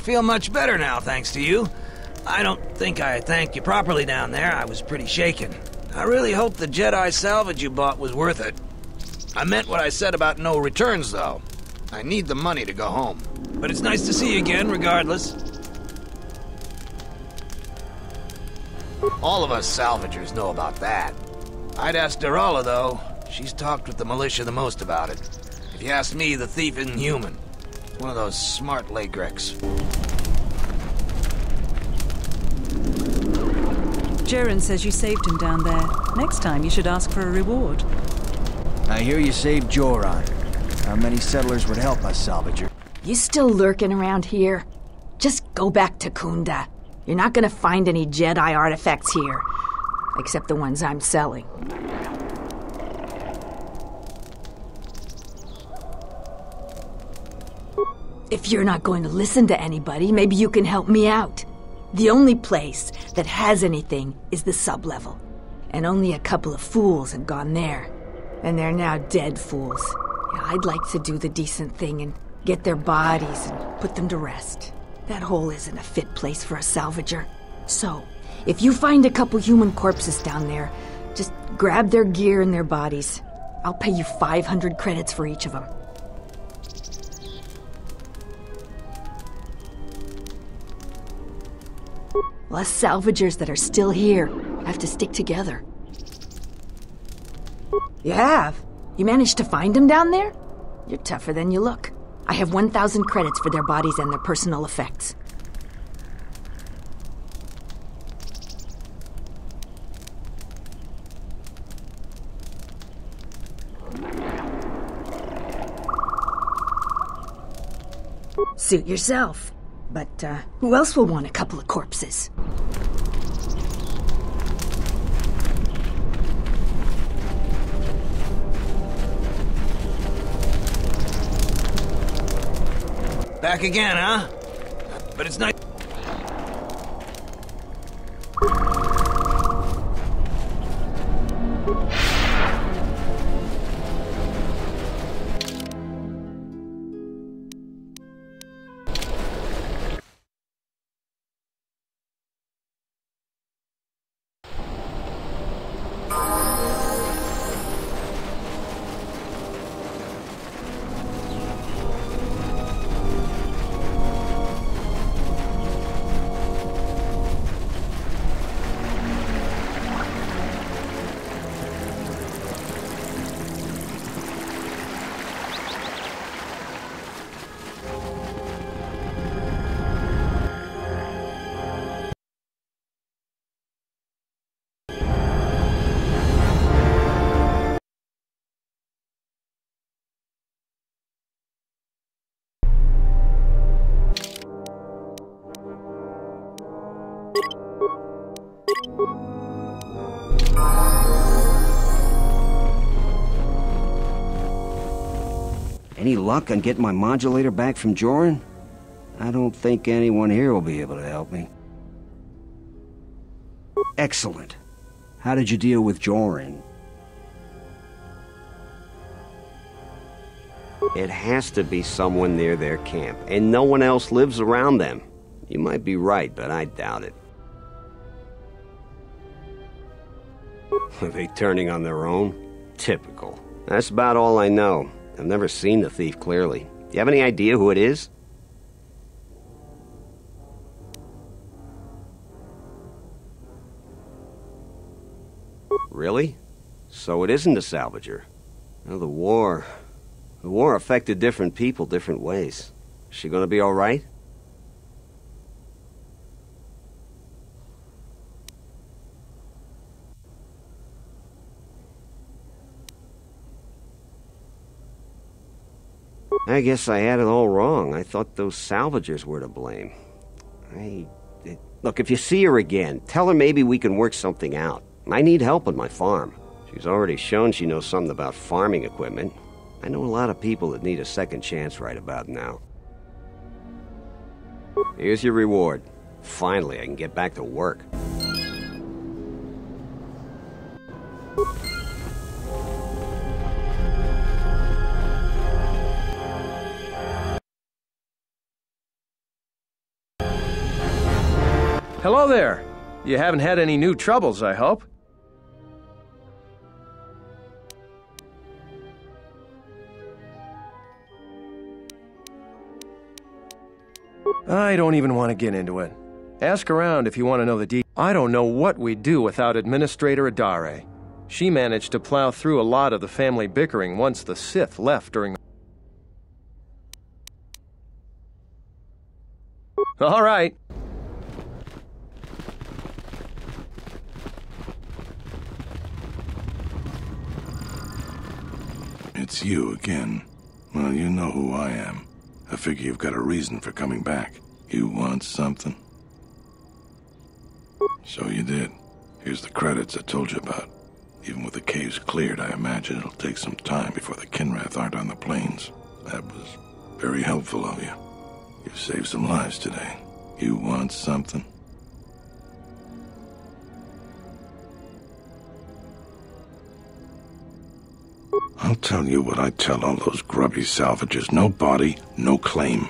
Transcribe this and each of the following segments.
feel much better now, thanks to you. I don't think I thanked you properly down there. I was pretty shaken. I really hope the Jedi salvage you bought was worth it. I meant what I said about no returns, though. I need the money to go home. But it's nice to see you again, regardless. All of us salvagers know about that. I'd ask Darala, though. She's talked with the militia the most about it. If you ask me, the thief isn't human. It's one of those smart Lagreks. Jaren says you saved him down there. Next time you should ask for a reward. I hear you saved Joran. How many settlers would help us, Salvager? You still lurking around here? Just go back to Kunda. You're not gonna find any Jedi artifacts here. Except the ones I'm selling. If you're not going to listen to anybody, maybe you can help me out. The only place that has anything is the sub-level. And only a couple of fools have gone there. And they're now dead fools. Yeah, I'd like to do the decent thing and get their bodies and put them to rest. That hole isn't a fit place for a salvager. So, if you find a couple human corpses down there, just grab their gear and their bodies. I'll pay you 500 credits for each of them. Us salvagers that are still here have to stick together. You have? You managed to find them down there? You're tougher than you look. I have 1,000 credits for their bodies and their personal effects. Suit yourself. But, who else will want a couple of corpses? Back again, huh? But it's nice. Any luck on getting my modulator back from Joran? I don't think anyone here will be able to help me. Excellent. How did you deal with Joran? It has to be someone near their camp, and no one else lives around them. You might be right, but I doubt it. Are they turning on their own? Typical. That's about all I know. I've never seen the thief clearly. Do you have any idea who it is? Really? So it isn't a salvager. Well, the war affected different people different ways. Is she gonna be all right? I guess I had it all wrong. I thought those salvagers were to blame. Look, if you see her again, tell her maybe we can work something out. I need help on my farm. She's already shown she knows something about farming equipment. I know a lot of people that need a second chance right about now. Here's your reward. Finally, I can get back to work. Hello there. You haven't had any new troubles, I hope? I don't even want to get into it. Ask around if you want to know the details. I don't know what we'd do without Administrator Adare. She managed to plow through a lot of the family bickering once the Sith left during the... All right. It's you again. Well, you know who I am. I figure you've got a reason for coming back. You want something? So you did. Here's the credits I told you about. Even with the caves cleared, I imagine it'll take some time before the Kinrath aren't on the plains. That was very helpful of you. You've saved some lives today. You want something? I'll tell you what I tell all those grubby salvagers. No body, no claim.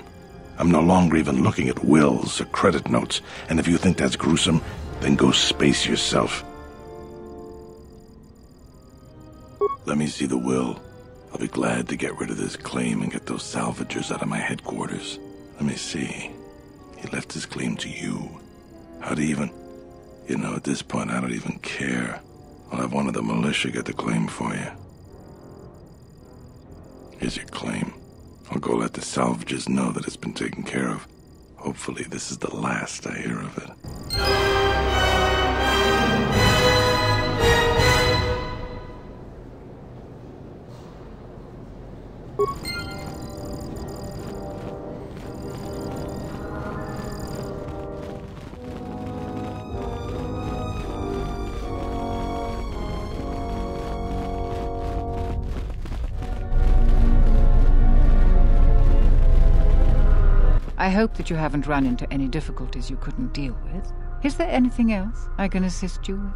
I'm no longer even looking at wills or credit notes, and if you think that's gruesome, then go space yourself. Let me see the will. I'll be glad to get rid of this claim and get those salvagers out of my headquarters. Let me see. He left his claim to you. How'd he even... You know, at this point, I don't even care. I'll have one of the militia get the claim for you. Here's your claim. I'll go let the salvagers know that it's been taken care of. Hopefully this is the last I hear of it. I hope that you haven't run into any difficulties you couldn't deal with. Is there anything else I can assist you with?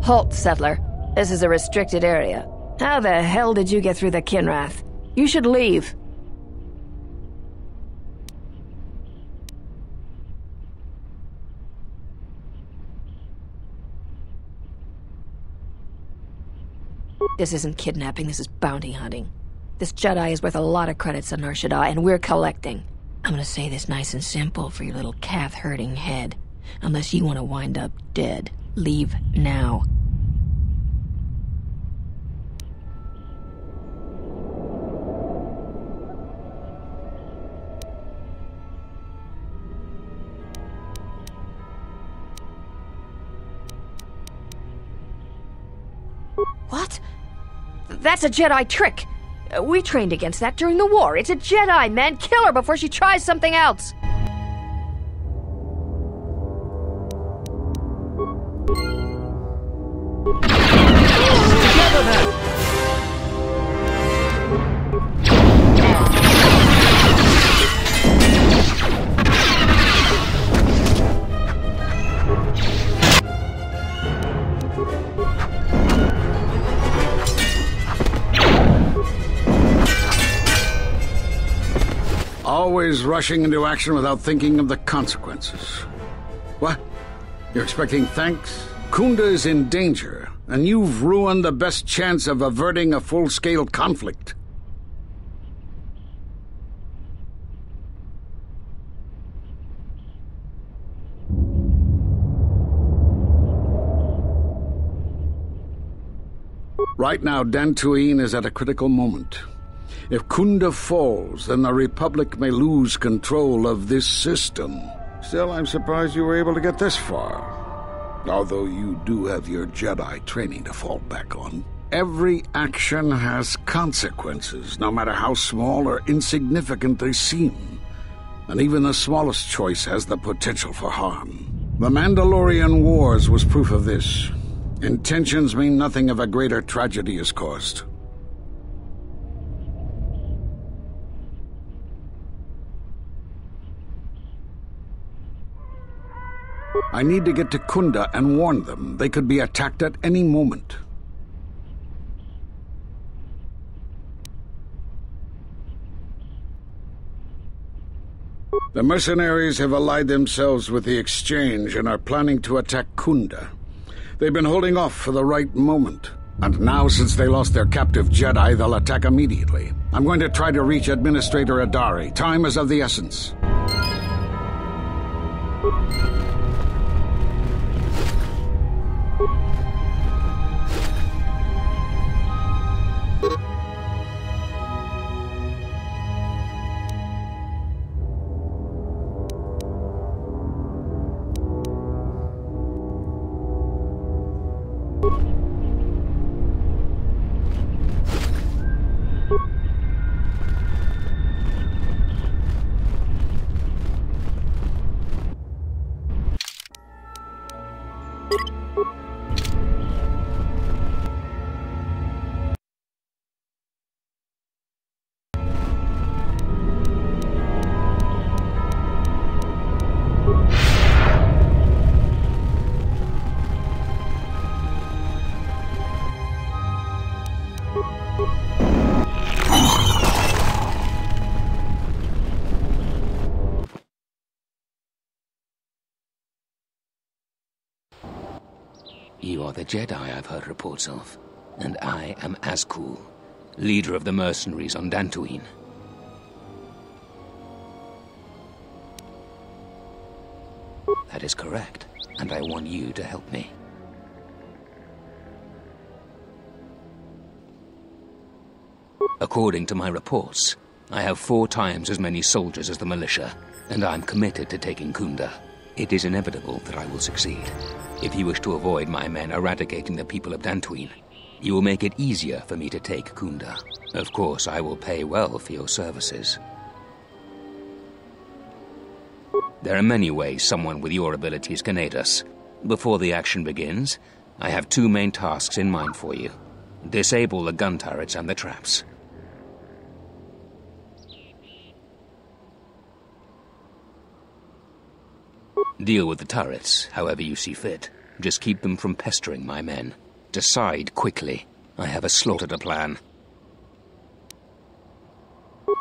Halt, settler. This is a restricted area. How the hell did you get through the Kinrath? You should leave. This isn't kidnapping, this is bounty hunting. This Jedi is worth a lot of credits on Nar Shaddaa, and we're collecting. I'm gonna say this nice and simple for your little calf-hurting head. Unless you want to wind up dead, leave now. What? That's a Jedi trick! We trained against that during the war. It's a Jedi, man! Kill her before she tries something else! Always rushing into action without thinking of the consequences. What? You're expecting thanks? Kunda is in danger, and you've ruined the best chance of averting a full-scale conflict. Right now, Dantooine is at a critical moment. If Kunda falls, then the Republic may lose control of this system. Still, I'm surprised you were able to get this far. Although you do have your Jedi training to fall back on. Every action has consequences, no matter how small or insignificant they seem. And even the smallest choice has the potential for harm. The Mandalorian Wars was proof of this. Intentions mean nothing if a greater tragedy is caused. I need to get to Kunda and warn them. They could be attacked at any moment. The mercenaries have allied themselves with the Exchange and are planning to attack Kunda. They've been holding off for the right moment. And now, since they lost their captive Jedi, they'll attack immediately. I'm going to try to reach Administrator Adari. Time is of the essence. You are the Jedi I've heard reports of, and I am Azkul, leader of the mercenaries on Dantooine. That is correct, and I want you to help me. According to my reports, I have 4 times as many soldiers as the militia, and I'm committed to taking Kunda. It is inevitable that I will succeed. If you wish to avoid my men eradicating the people of Dantooine, you will make it easier for me to take Kunda. Of course, I will pay well for your services. There are many ways someone with your abilities can aid us. Before the action begins, I have 2 main tasks in mind for you. Disable the gun turrets and the traps. Deal with the turrets, however you see fit. Just keep them from pestering my men. Decide quickly. I have a slaughter to plan.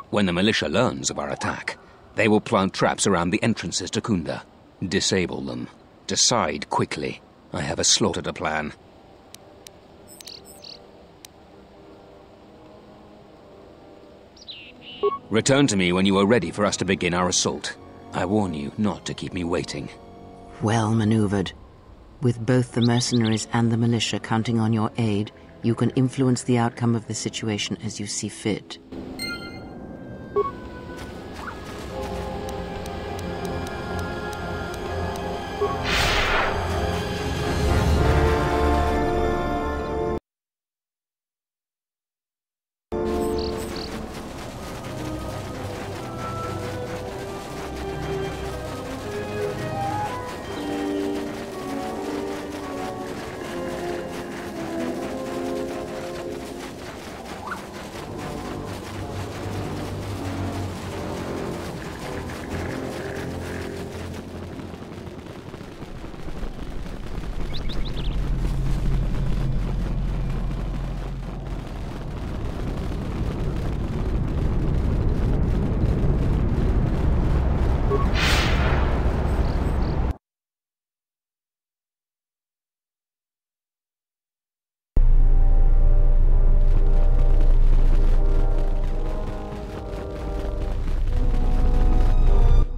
When the militia learns of our attack, they will plant traps around the entrances to Kunda. Disable them. Decide quickly. I have a slaughter to plan. Return to me when you are ready for us to begin our assault. I warn you not to keep me waiting. Well maneuvered. With both the mercenaries and the militia counting on your aid, you can influence the outcome of the situation as you see fit.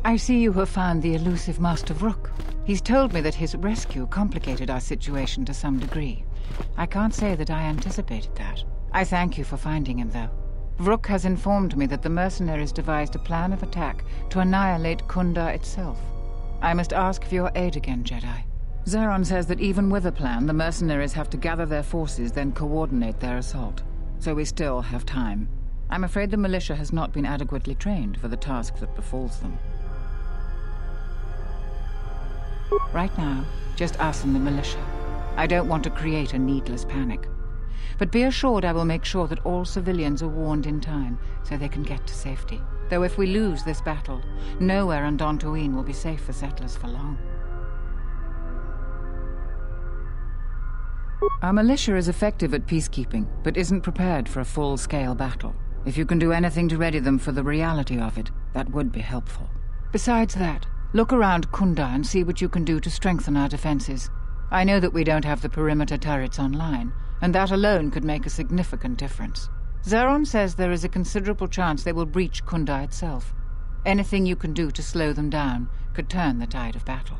I see you have found the elusive Master Vrook. He's told me that his rescue complicated our situation to some degree. I can't say that I anticipated that. I thank you for finding him, though. Vrook has informed me that the mercenaries devised a plan of attack to annihilate Kunda itself. I must ask for your aid again, Jedi. Zeron says that even with a plan, the mercenaries have to gather their forces, then coordinate their assault. So we still have time. I'm afraid the militia has not been adequately trained for the task that befalls them. Right now, just us and the militia. I don't want to create a needless panic. But be assured I will make sure that all civilians are warned in time so they can get to safety. Though if we lose this battle, nowhere on Dantooine will be safe for settlers for long. Our militia is effective at peacekeeping, but isn't prepared for a full-scale battle. If you can do anything to ready them for the reality of it, that would be helpful. Besides that, look around Kunda and see what you can do to strengthen our defenses. I know that we don't have the perimeter turrets online, and that alone could make a significant difference. Zeron says there is a considerable chance they will breach Kunda itself. Anything you can do to slow them down could turn the tide of battle.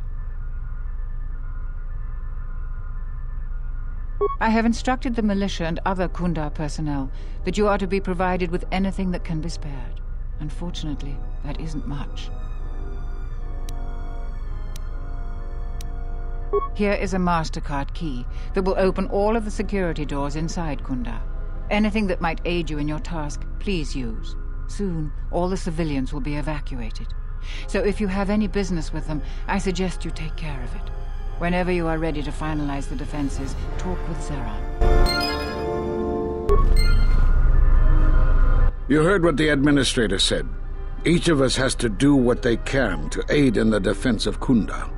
I have instructed the militia and other Kunda personnel that you are to be provided with anything that can be spared. Unfortunately, that isn't much. Here is a MasterCard key that will open all of the security doors inside Kunda. Anything that might aid you in your task, please use. Soon, all the civilians will be evacuated. So if you have any business with them, I suggest you take care of it. Whenever you are ready to finalize the defenses, talk with Zeron. You heard what the administrator said. Each of us has to do what they can to aid in the defense of Kunda.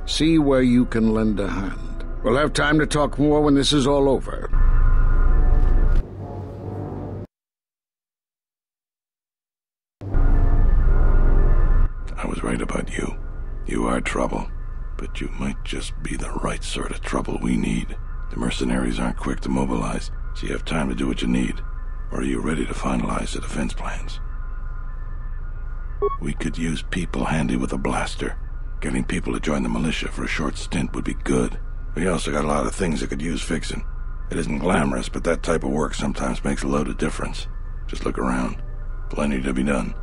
See where you can lend a hand. We'll have time to talk more when this is all over. I was right about you. You are trouble. But you might just be the right sort of trouble we need. The mercenaries aren't quick to mobilize, so you have time to do what you need. Or are you ready to finalize the defense plans? We could use people handy with a blaster. Getting people to join the militia for a short stint would be good. We also got a lot of things that could use fixing. It isn't glamorous, but that type of work sometimes makes a load of difference. Just look around. Plenty to be done.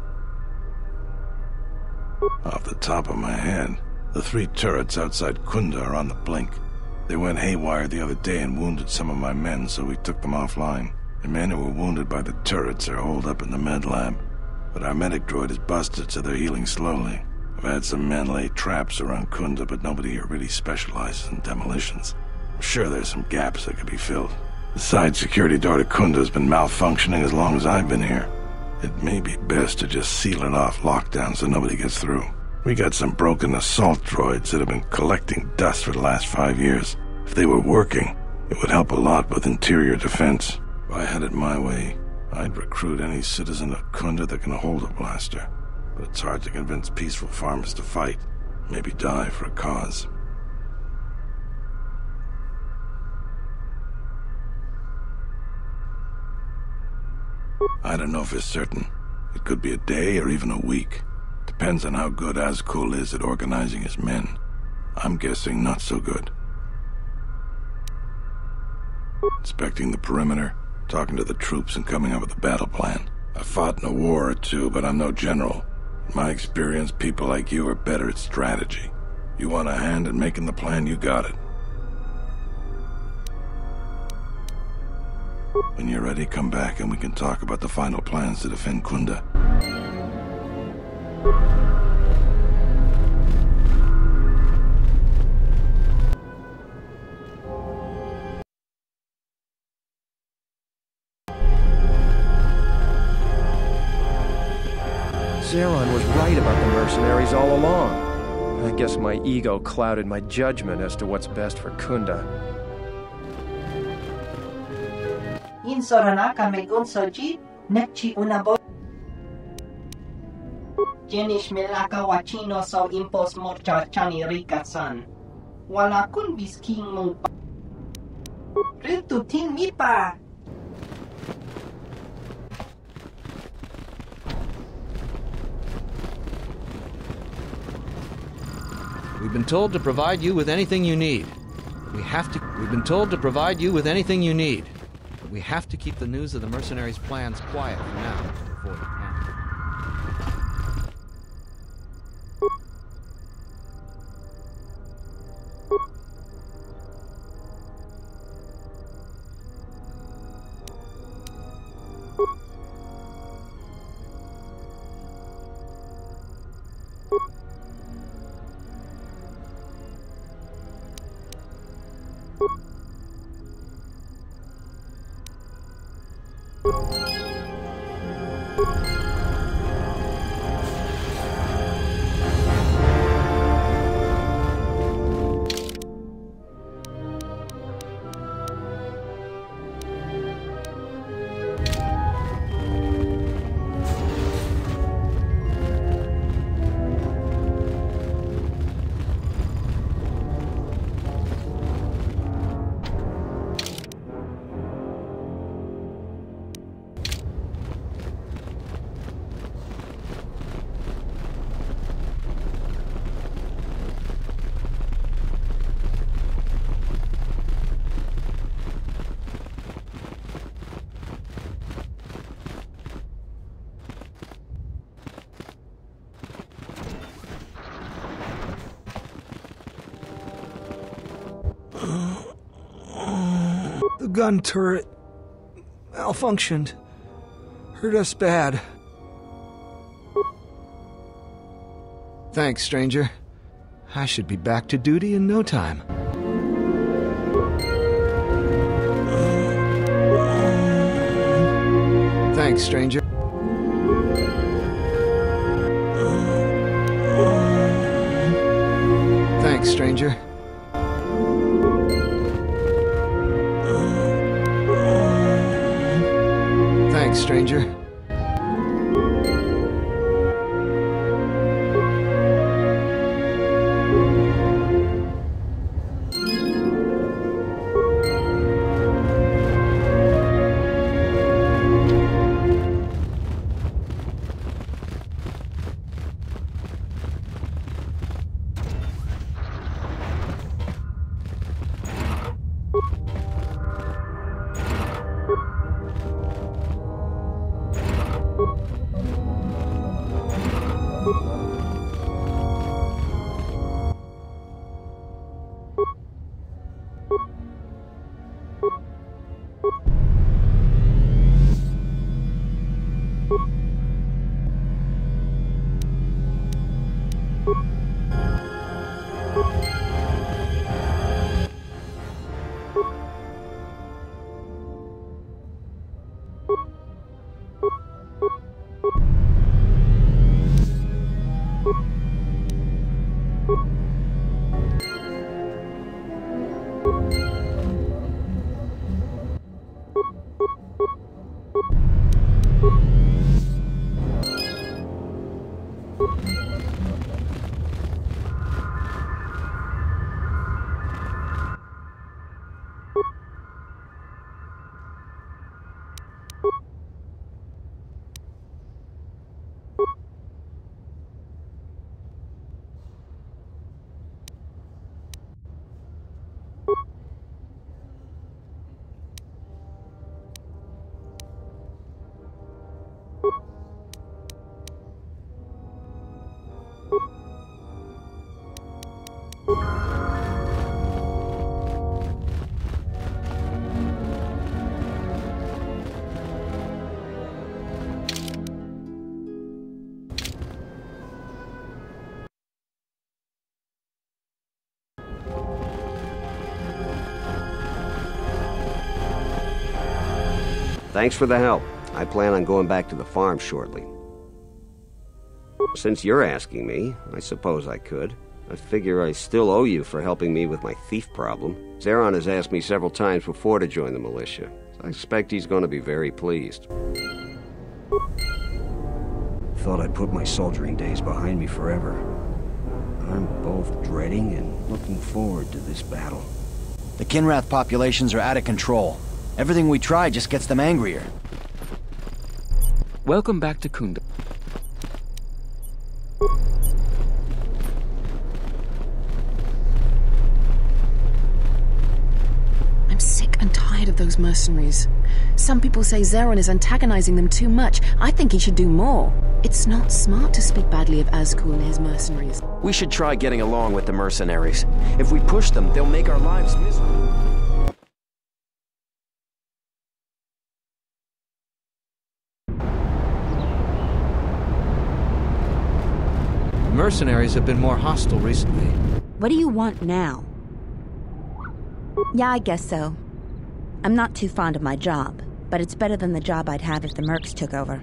Off the top of my head, the 3 turrets outside Kunda are on the blink. They went haywire the other day and wounded some of my men, so we took them offline. The men who were wounded by the turrets are holed up in the med lab. But our medic droid is busted, so they're healing slowly. I've had some men lay traps around Kunda, but nobody here really specializes in demolitions. I'm sure there's some gaps that could be filled. The side security door to Kunda has been malfunctioning as long as I've been here. It may be best to just seal it off lockdown so nobody gets through. We got some broken assault droids that have been collecting dust for the last 5 years. If they were working, it would help a lot with interior defense. If I had it my way, I'd recruit any citizen of Kunda that can hold a blaster. But it's hard to convince peaceful farmers to fight, maybe die for a cause. I don't know for certain, It could be a day or even a week. Depends on how good Azkul is at organizing his men. I'm guessing not so good. Inspecting the perimeter, talking to the troops and coming up with a battle plan. I fought in a war or two, but I'm no general. In my experience, people like you are better at strategy. You want a hand in making the plan, you got it. When you're ready, come back and we can talk about the final plans to defend Kunda. Zeron was right about the mercenaries all along. I guess my ego clouded my judgment as to what's best for Kunda. Insorana kamegun soji, nepchi unabo. Jenish melaka wachino so impos morcha chani rikasan. Wala kun bisking mo pa. Ritu tin mi pa. We've been told to provide you with anything you need. We've been told to provide you with anything you need. But we have to keep the news of the mercenaries' plans quiet for now to avoid panic. The gun turret malfunctioned. Hurt us bad. Thanks, stranger. I should be back to duty in no time. Thanks, stranger. Thanks, stranger. Thanks, stranger. Thanks for the help. I plan on going back to the farm shortly. Since you're asking me, I suppose I could. I figure I still owe you for helping me with my thief problem. Zeron has asked me several times before to join the militia. I expect he's going to be very pleased. Thought I'd put my soldiering days behind me forever. I'm both dreading and looking forward to this battle. The Kinrath populations are out of control. Everything we try just gets them angrier. Welcome back to Kunda. I'm sick and tired of those mercenaries. Some people say Zeron is antagonizing them too much. I think he should do more. It's not smart to speak badly of Azkul and his mercenaries. We should try getting along with the mercenaries. If we push them, they'll make our lives miserable. Mercenaries have been more hostile recently. What do you want now? Yeah, I guess so. I'm not too fond of my job, but it's better than the job I'd have if the Mercs took over.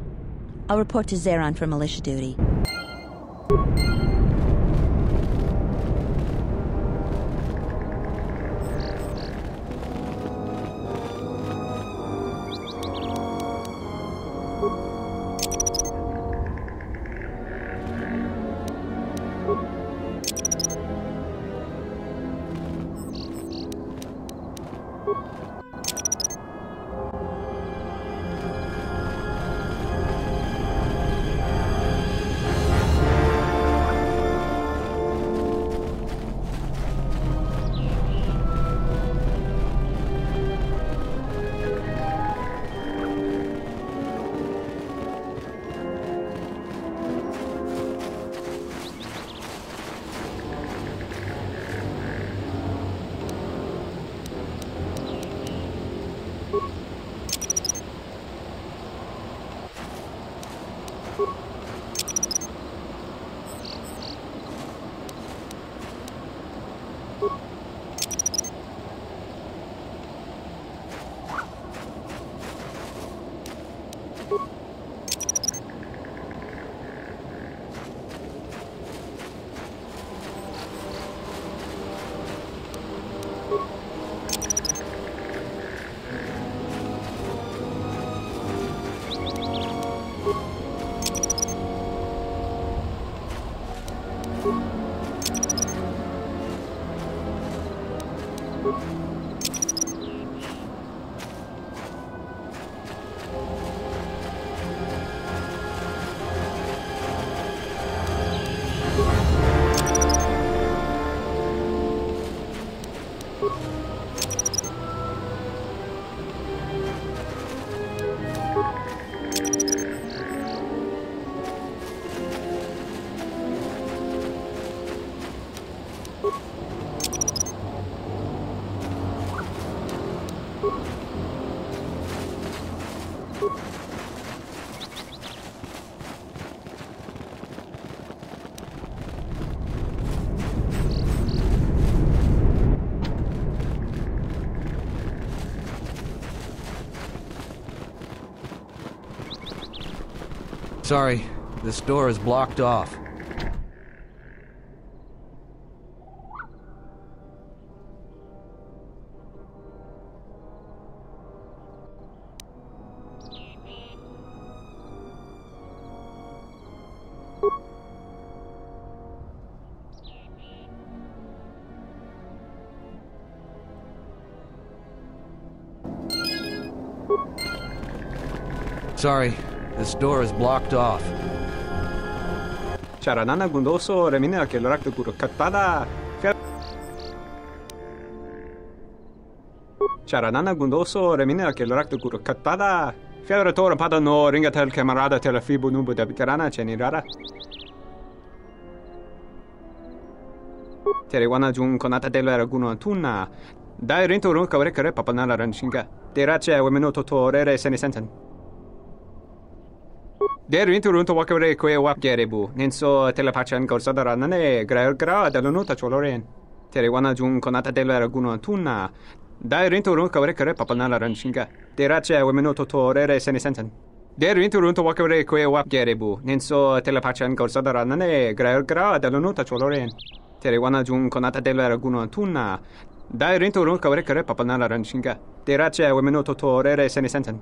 I'll report to Zeron for militia duty. Sorry, this door is blocked off. Sorry, this door is blocked off. Charanana gundoso remina que lorak de guru katpada. Charanana gundoso remina que lorak de guru katpada. Fiaratore pada no ringa tel camarada tel fibu nubu de bicarana cenirara. Terewana jun konata del raguno tunna. Dai rinto run kawrekare papanala ranshinga. Derace wemeno totorere senesenten. Der rinturunto wakare koe wap gerebu. Nenso telepachan gorsadara nane gra dall'onuta choloren. Terewana jun konata del raguno tunna. Dai rinturun kawrekare papanala ranshinga. Derace wemenoto torere senesentan. Der rinturun to wakare kwe wap gerebu. Nenso telepachan gorsadarane gra delonuta choloren. Tere wana jun konata della raguno tunna. Dai rinturun kawrekare papanala ranshinga. Derace wemenoto torere senesentan.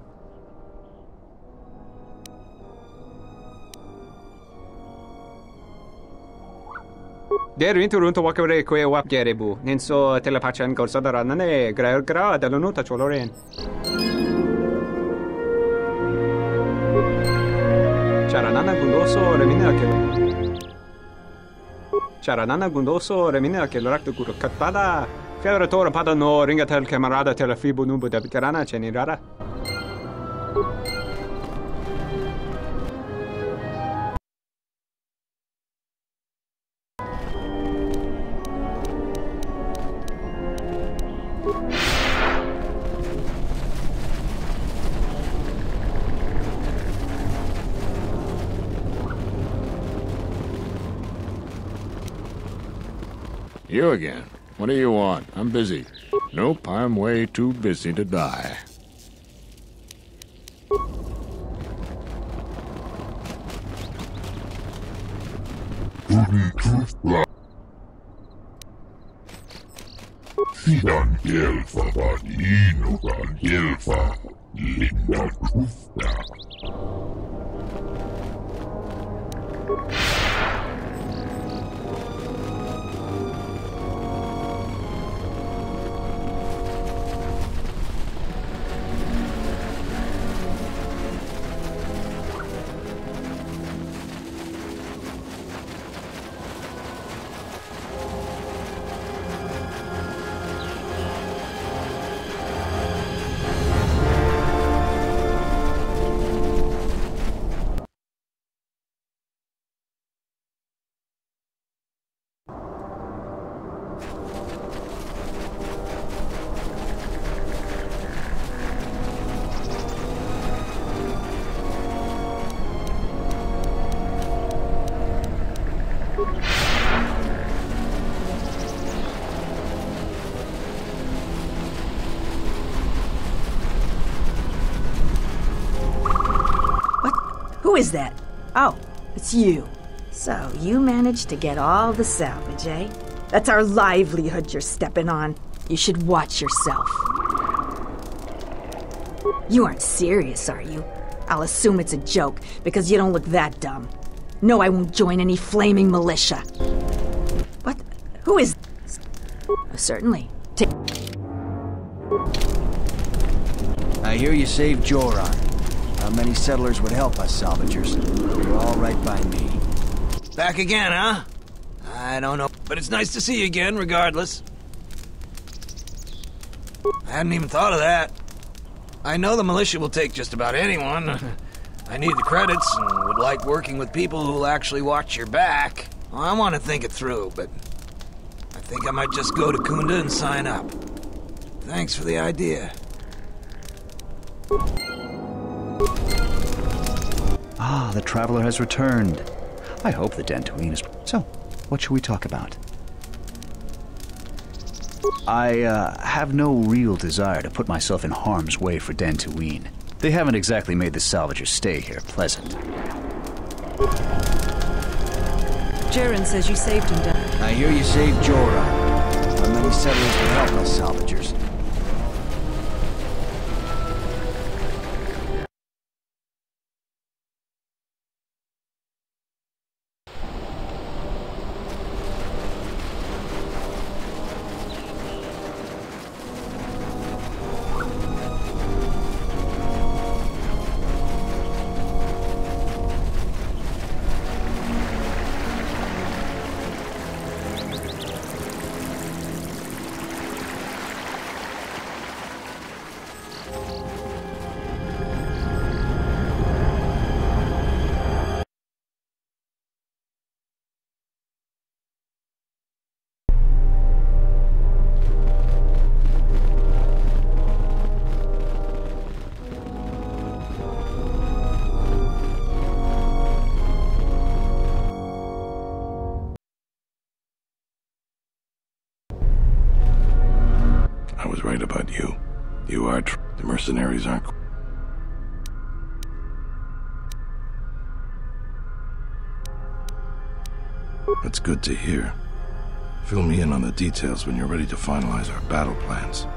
Der rinturun to wakare kwe wap gerebu. Nenso telepachan gorsadarane gra delonuta choloren. Charanana gundoso remine aquel rakto guru katada. Fioratora pada no ringatel camarada telefibu nubu de bicarana cenirara. You again. What do you want? I'm busy. Nope, I'm way too busy to die. Sidan Gelfa var inugan Gelfa linda kufta. Who is that? Oh, it's you. So, you managed to get all the salvage, eh? That's our livelihood you're stepping on. You should watch yourself. You aren't serious, are you? I'll assume it's a joke, because you don't look that dumb. No, I won't join any flaming militia. What? Who is... Certainly. I hear you saved Joran. How many settlers would help us, salvagers? You're all right by me. Back again, huh? I don't know, but it's nice to see you again, regardless. I hadn't even thought of that. I know the militia will take just about anyone. I need the credits and would like working with people who'll actually watch your back. Well, I want to think it through, but I think I might just go to Kunda and sign up. Thanks for the idea. Ah, the Traveler has returned. I hope the Dantooine is... So, what should we talk about? I have no real desire to put myself in harm's way for Dantooine. They haven't exactly made the salvagers' stay here pleasant. Joran says you saved him down. I hear you saved Joran. How many settlers would help us, salvagers? about you. You are the mercenaries aren't. That's good to hear. Fill me in on the details when you're ready to finalize our battle plans.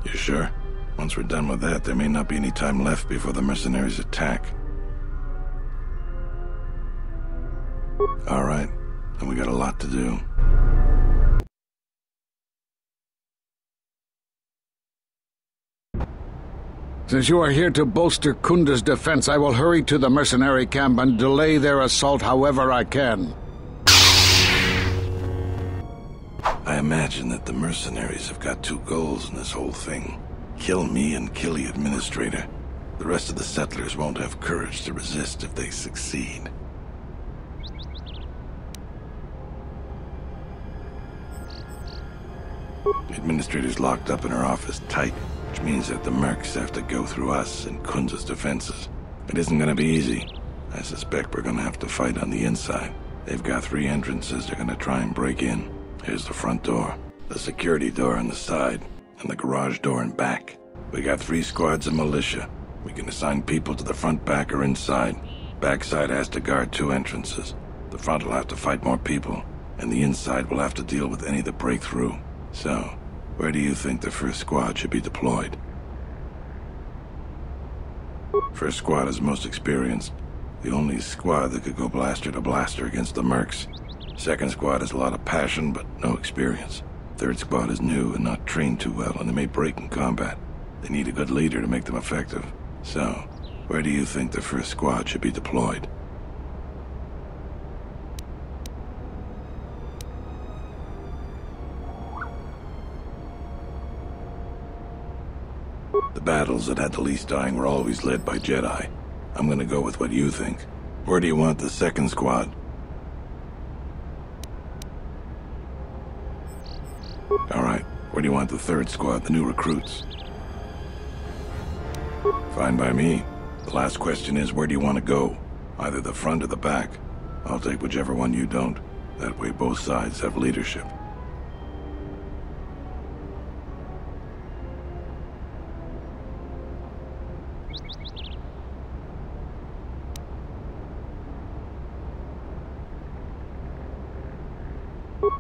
You sure? Once we're done with that, there may not be any time left before the mercenaries attack. All right, then we got a lot to do. Since you are here to bolster Kunda's defense, I will hurry to the mercenary camp and delay their assault however I can. I imagine that the mercenaries have got two goals in this whole thing. Kill me and kill the administrator. The rest of the settlers won't have courage to resist if they succeed. The administrator's locked up in her office tight, which means that the mercs have to go through us and Kunda's defenses. It isn't gonna be easy. I suspect we're gonna have to fight on the inside. They've got 3 entrances they're gonna try and break in. Here's the front door, the security door on the side, and the garage door in back. We got 3 squads of militia. We can assign people to the front, back, or inside. Backside has to guard 2 entrances. The front will have to fight more people, and the inside will have to deal with any that break through. So, where do you think the first squad should be deployed? First squad is most experienced. The only squad that could go blaster to blaster against the mercs. Second squad has a lot of passion, but no experience. Third squad is new and not trained too well, and they may break in combat. They need a good leader to make them effective. So, where do you think the first squad should be deployed? The battles that had the least dying were always led by Jedi. I'm gonna go with what you think. Where do you want the second squad? Alright, where do you want the third squad, the new recruits? Fine by me. The last question is, where do you want to go? Either the front or the back. I'll take whichever one you don't. That way both sides have leadership.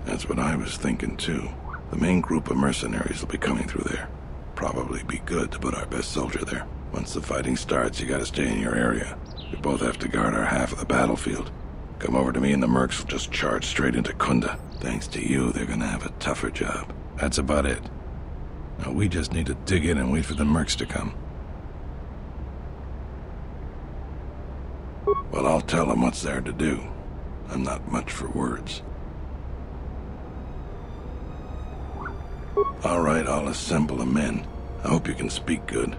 That's what I was thinking too. The main group of mercenaries will be coming through there. Probably be good to put our best soldier there. Once the fighting starts, you gotta stay in your area. We both have to guard our half of the battlefield. Come over to me and the mercs will just charge straight into Kunda. Thanks to you, they're gonna have a tougher job. That's about it. Now we just need to dig in and wait for the mercs to come. Well, I'll tell them what's there to do. I'm not much for words. All right, I'll assemble the men. I hope you can speak good.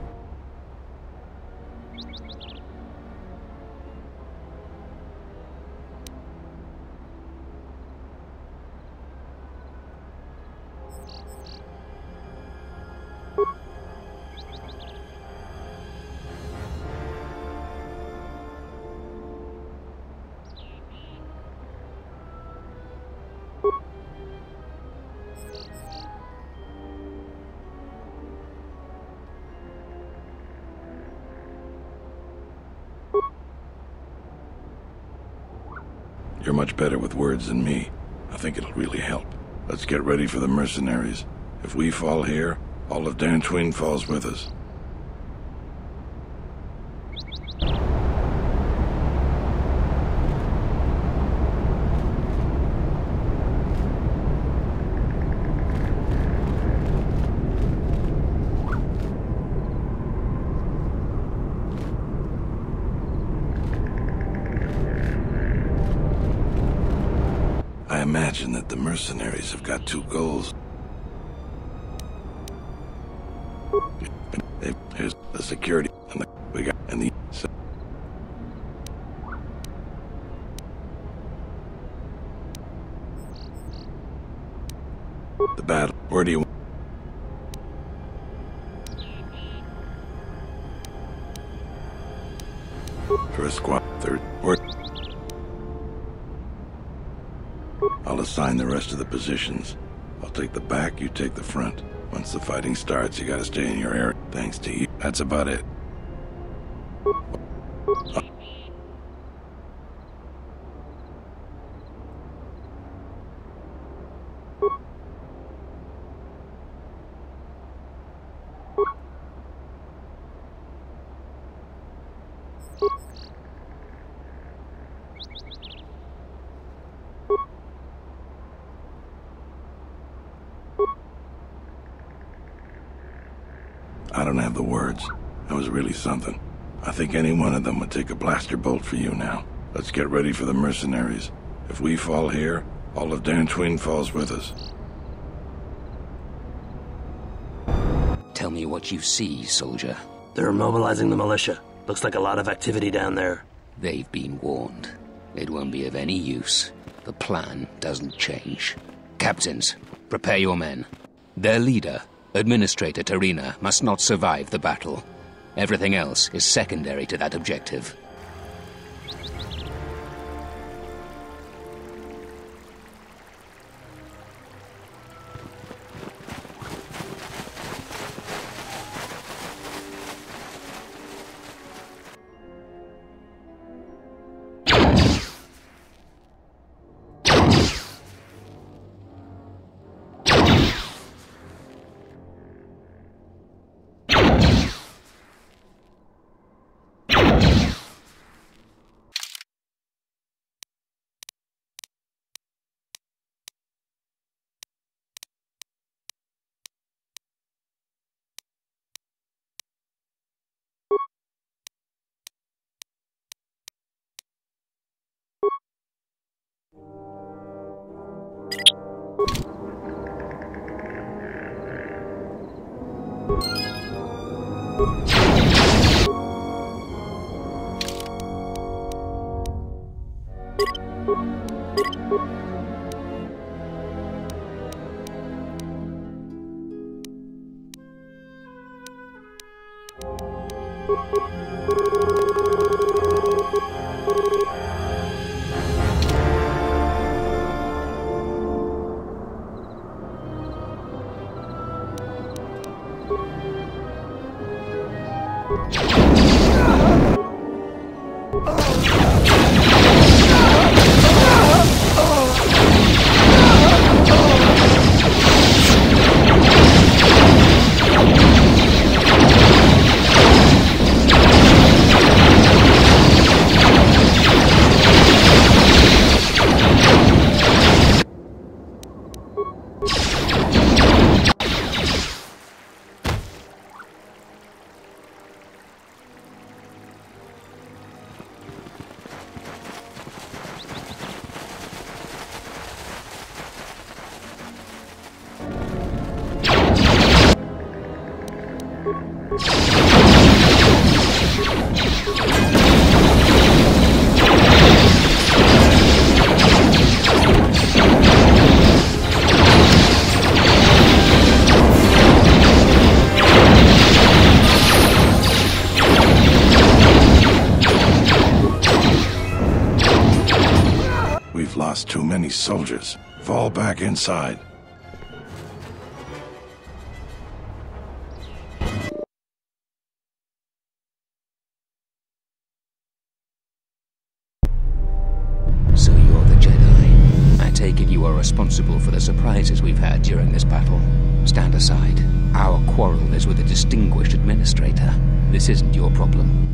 You're much better with words than me. I think it'll really help. Let's get ready for the mercenaries. If we fall here, all of Dantooine falls with us. I imagine that the mercenaries have got 2 goals. Here's the security and the battle. Where do you? First squad, third. Where? assign the rest of the positions. I'll take the back, you take the front. Once the fighting starts, you gotta stay in your area. Thanks to you. That's about it. I don't have the words. That was really something. I think any one of them would take a blaster bolt for you now. Let's get ready for the mercenaries. If we fall here, all of Dantooine falls with us. Tell me what you see, soldier. They're mobilizing the militia. Looks like a lot of activity down there. They've been warned. It won't be of any use. The plan doesn't change. Captains, prepare your men. Their leader, Administrator Terina, must not survive the battle. Everything else is secondary to that objective. Too many soldiers. Fall back inside. So you're the Jedi. I take it you are responsible for the surprises we've had during this battle. Stand aside. Our quarrel is with a distinguished administrator. This isn't your problem.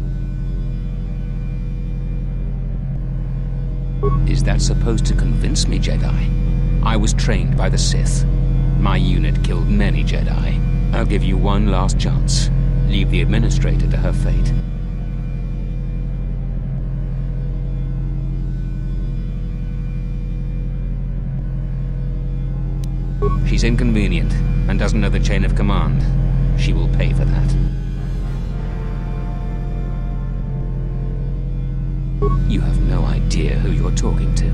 Is that supposed to convince me, Jedi? I was trained by the Sith. My unit killed many Jedi. I'll give you one last chance. Leave the Administrator to her fate. She's inconvenient and doesn't know the chain of command. She will pay for that. You have no idea who you're talking to.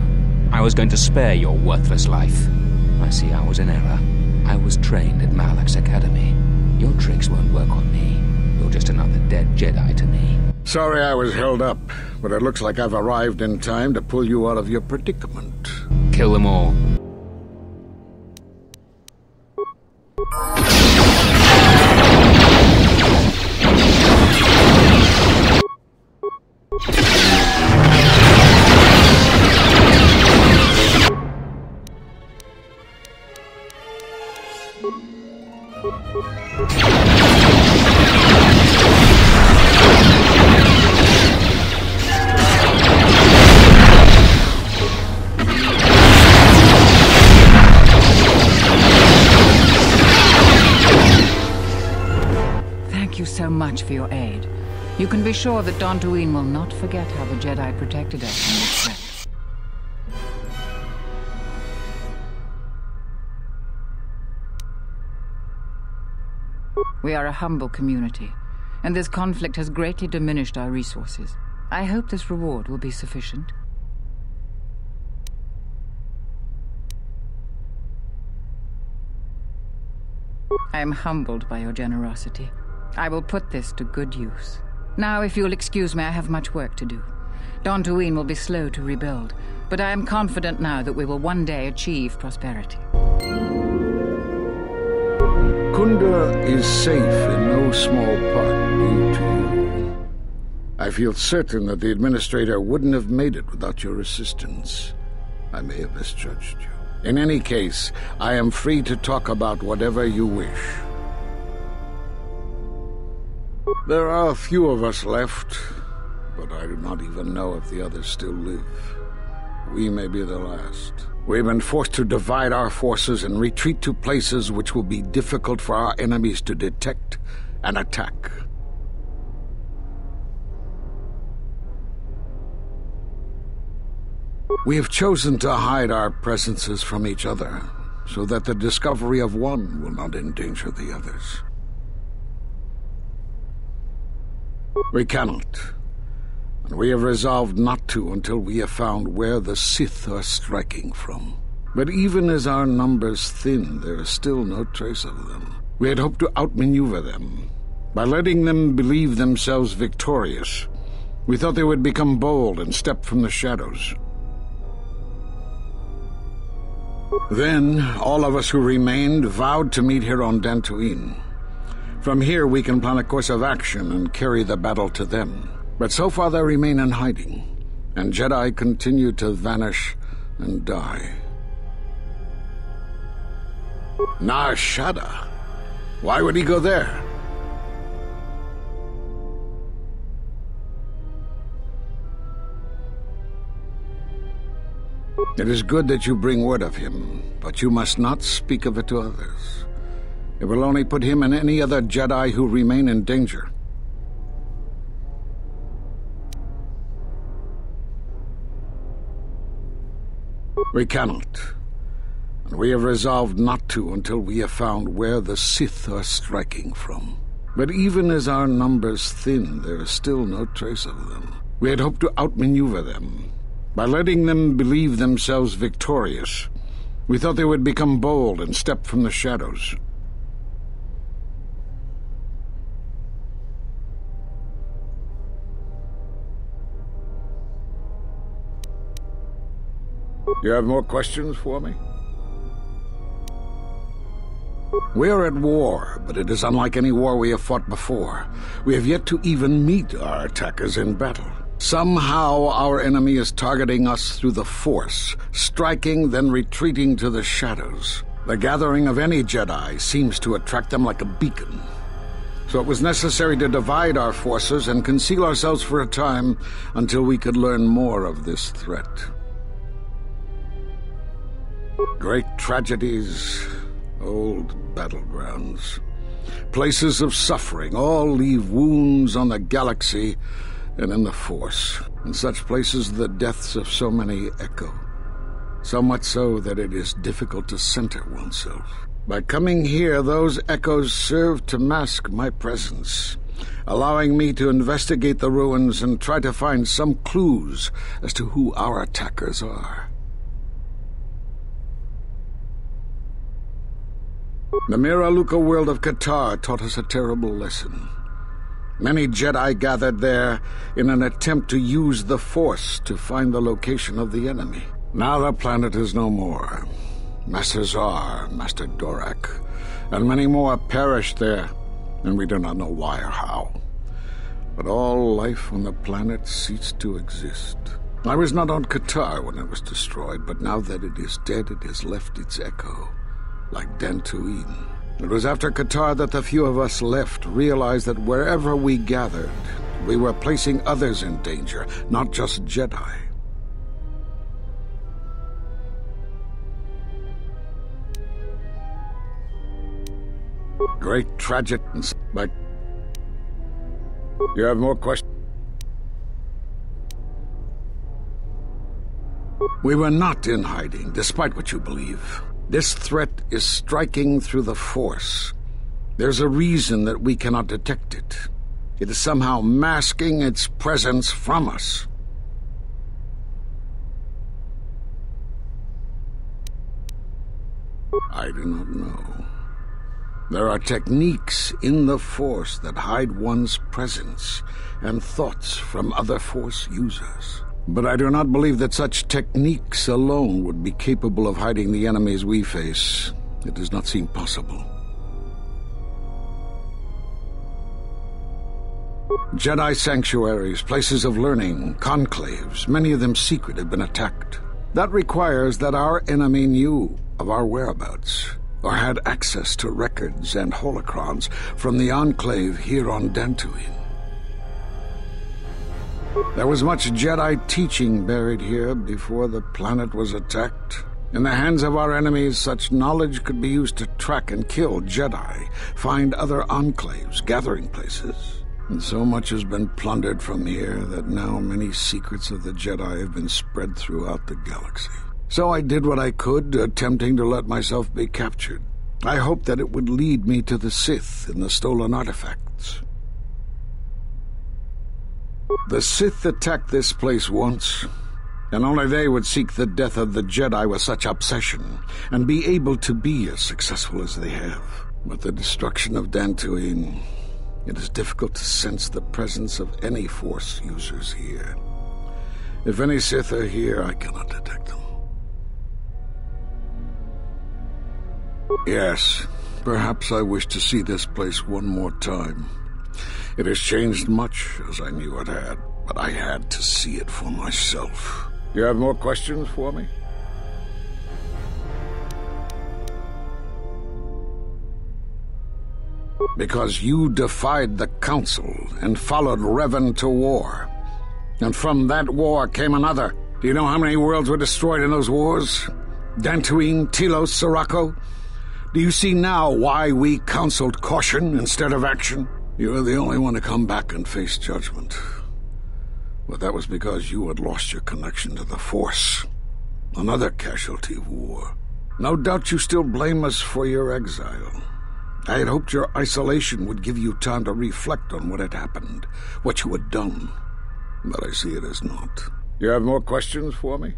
I was going to spare your worthless life. I see I was in error. I was trained at Malak's academy. Your tricks won't work on me. You're just another dead Jedi to me. Sorry I was held up, but it looks like I've arrived in time to pull you out of your predicament. Kill them all. Thank you so much for your aid. You can be sure that Dantooine will not forget how the Jedi protected us from this threat. We are a humble community, and this conflict has greatly diminished our resources. I hope this reward will be sufficient. I am humbled by your generosity. I will put this to good use. Now, if you'll excuse me, I have much work to do. Dantooine will be slow to rebuild, but I am confident now that we will one day achieve prosperity. Kunda is safe in no small part due to you. I feel certain that the Administrator wouldn't have made it without your assistance. I may have misjudged you. In any case, I am free to talk about whatever you wish. There are a few of us left, but I do not even know if the others still live. We may be the last. We've been forced to divide our forces and retreat to places which will be difficult for our enemies to detect and attack. We have chosen to hide our presences from each other, so that the discovery of one will not endanger the others. We cannot, and we have resolved not to until we have found where the Sith are striking from. But even as our numbers thin, there is still no trace of them. We had hoped to outmaneuver them. By letting them believe themselves victorious, we thought they would become bold and step from the shadows. Then, all of us who remained vowed to meet here on Dantooine. From here, we can plan a course of action and carry the battle to them. But so far, they remain in hiding, and Jedi continue to vanish and die. Nar Shaddaa? Why would he go there? It is good that you bring word of him, but you must not speak of it to others. It will only put him and any other Jedi who remain in danger. We cannot, and we have resolved not to until we have found where the Sith are striking from. But even as our numbers thin, there is still no trace of them. We had hoped to outmaneuver them. By letting them believe themselves victorious, we thought they would become bold and step from the shadows. You have more questions for me? We are at war, but it is unlike any war we have fought before. We have yet to even meet our attackers in battle. Somehow our enemy is targeting us through the Force, striking, then retreating to the shadows. The gathering of any Jedi seems to attract them like a beacon. So it was necessary to divide our forces and conceal ourselves for a time until we could learn more of this threat. Great tragedies, old battlegrounds, places of suffering, all leave wounds on the galaxy and in the Force. In such places the deaths of so many echo, so much so that it is difficult to center oneself. By coming here, those echoes serve to mask my presence, allowing me to investigate the ruins and try to find some clues as to who our attackers are. The Mira Luca world of Qatar taught us a terrible lesson. Many Jedi gathered there in an attempt to use the Force to find the location of the enemy. Now the planet is no more. Master Zard, Master Dorak, and many more perished there, and we do not know why or how. But all life on the planet ceased to exist. I was not on Qatar when it was destroyed, but now that it is dead, it has left its echo like Dantooine. It was after Qatar that the few of us left realized that wherever we gathered, we were placing others in danger, not just Jedi. Great tragedies, but you have more questions? We were not in hiding, despite what you believe. This threat is striking through the Force. There's a reason that we cannot detect it. It is somehow masking its presence from us. I do not know. There are techniques in the Force that hide one's presence and thoughts from other Force users. But I do not believe that such techniques alone would be capable of hiding the enemies we face. It does not seem possible. Jedi sanctuaries, places of learning, conclaves, many of them secret, have been attacked. That requires that our enemy knew of our whereabouts, or had access to records and holocrons from the Enclave here on Dantooine. There was much Jedi teaching buried here before the planet was attacked. In the hands of our enemies, such knowledge could be used to track and kill Jedi, find other enclaves, gathering places. And so much has been plundered from here that now many secrets of the Jedi have been spread throughout the galaxy. So I did what I could, attempting to let myself be captured. I hoped that it would lead me to the Sith and the stolen artifacts. The Sith attacked this place once, and only they would seek the death of the Jedi with such obsession, and be able to be as successful as they have. With the destruction of Dantooine, it is difficult to sense the presence of any Force users here. If any Sith are here, I cannot detect them. Yes, perhaps I wish to see this place one more time. It has changed much, as I knew it had, but I had to see it for myself. You have more questions for me? Because you defied the Council and followed Revan to war. And from that war came another. Do you know how many worlds were destroyed in those wars? Dantooine, Telos, Sirocco? Do you see now why we counseled caution instead of action? You were the only one to come back and face judgment. But that was because you had lost your connection to the Force. Another casualty of war. No doubt you still blame us for your exile. I had hoped your isolation would give you time to reflect on what had happened, what you had done. But I see it as not. You have more questions for me?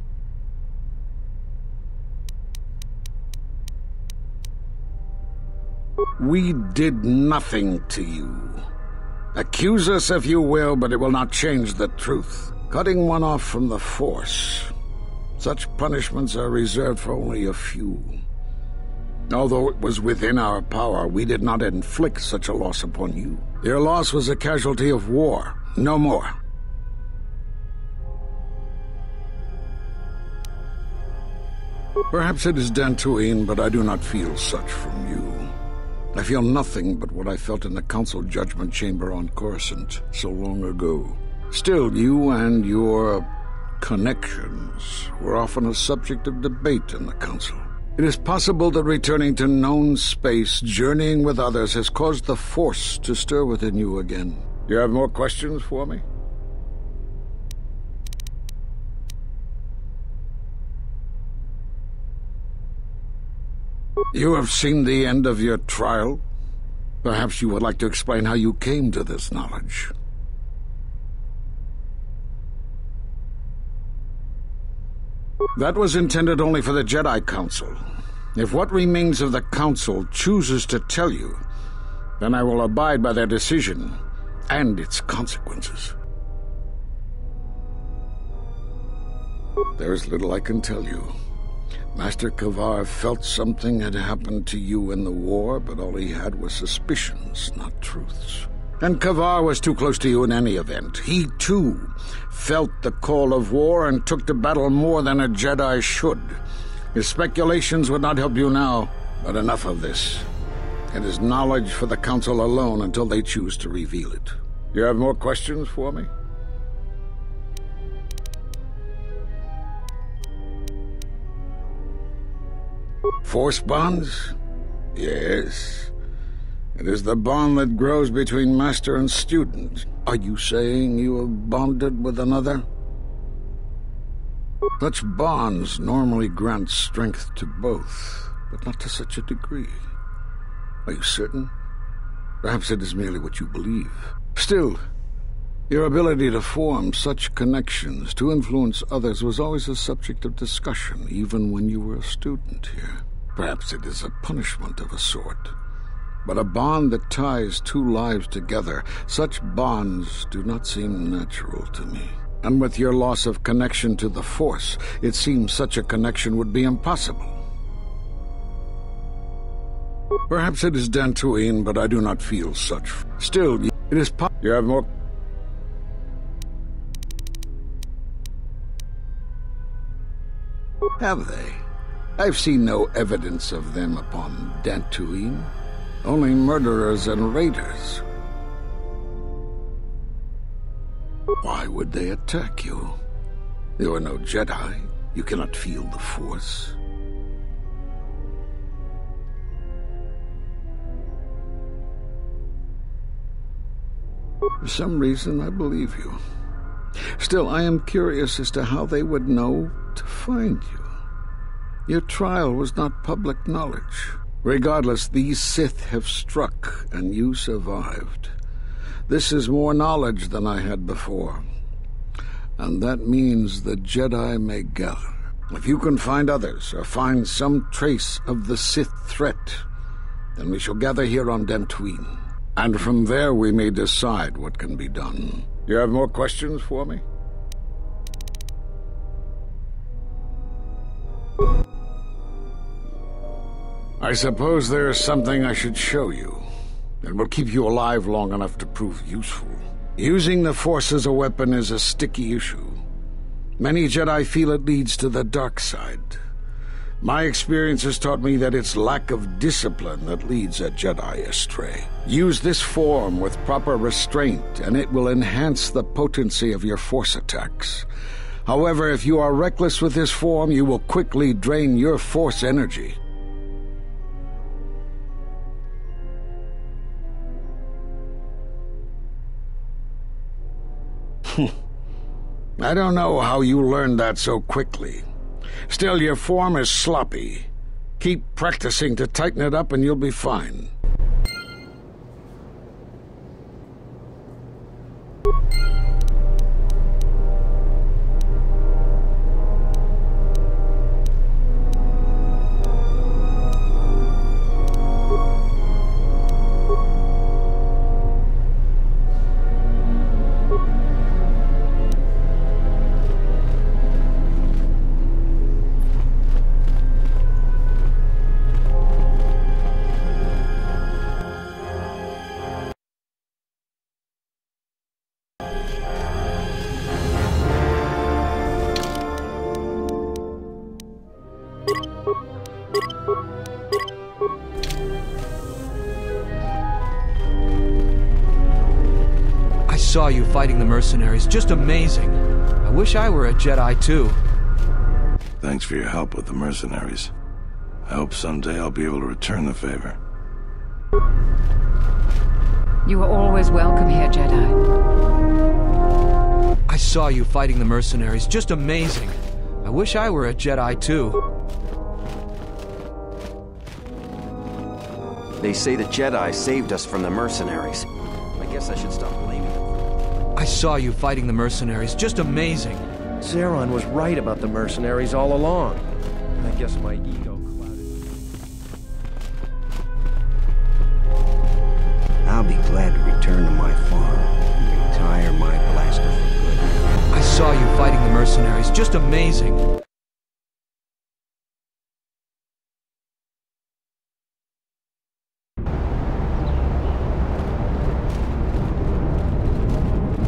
We did nothing to you. Accuse us if you will, but it will not change the truth. Cutting one off from the Force. Such punishments are reserved for only a few. Although it was within our power, we did not inflict such a loss upon you. Your loss was a casualty of war, no more. Perhaps it is Dantooine, but I do not feel such from you. I feel nothing but what I felt in the Council Judgment Chamber on Coruscant so long ago. Still, you and your connections were often a subject of debate in the Council. It is possible that returning to known space, journeying with others, has caused the Force to stir within you again. Do you have more questions for me? You have seen the end of your trial. Perhaps you would like to explain how you came to this knowledge. That was intended only for the Jedi Council. If what remains of the Council chooses to tell you, then I will abide by their decision and its consequences. There is little I can tell you. Master Kavar felt something had happened to you in the war, but all he had was suspicions, not truths. And Kavar was too close to you in any event. He, too, felt the call of war and took to battle more than a Jedi should. His speculations would not help you now. But enough of this. It is knowledge for the Council alone until they choose to reveal it. You have more questions for me? Force bonds? Yes. It is the bond that grows between master and student. Are you saying you have bonded with another? Such bonds normally grant strength to both, but not to such a degree. Are you certain? Perhaps it is merely what you believe. Still, your ability to form such connections, to influence others, was always a subject of discussion, even when you were a student here. Perhaps it is a punishment of a sort. But a bond that ties two lives together, such bonds do not seem natural to me. And with your loss of connection to the Force, it seems such a connection would be impossible. Perhaps it is Dantooine, but I do not feel such. Still, it is you have more... Have they? I've seen no evidence of them upon Dantooine. Only murderers and raiders. Why would they attack you? You are no Jedi. You cannot feel the Force. For some reason, I believe you. Still, I am curious as to how they would know to find you. Your trial was not public knowledge. Regardless, these Sith have struck, and you survived. This is more knowledge than I had before. And that means the Jedi may gather. If you can find others, or find some trace of the Sith threat, then we shall gather here on Dantooine. And from there we may decide what can be done. You have more questions for me? I suppose there is something I should show you. It will keep you alive long enough to prove useful. Using the Force as a weapon is a sticky issue. Many Jedi feel it leads to the dark side. My experience has taught me that it's lack of discipline that leads a Jedi astray. Use this form with proper restraint, and it will enhance the potency of your Force attacks. However, if you are reckless with this form, you will quickly drain your Force energy. I don't know how you learned that so quickly. Still, your form is sloppy. Keep practicing to tighten it up and you'll be fine. I saw you fighting the mercenaries. Just amazing. I wish I were a Jedi too. Thanks for your help with the mercenaries. I hope someday I'll be able to return the favor. You are always welcome here, Jedi. I saw you fighting the mercenaries. Just amazing. I wish I were a Jedi too. They say the Jedi saved us from the mercenaries. I guess I should stop blaming them. I saw you fighting the mercenaries. Just amazing. Zeron was right about the mercenaries all along. I guess my ego clouded. I'll be glad to return to my farm and retire my blaster for good. I saw you fighting the mercenaries. Just amazing.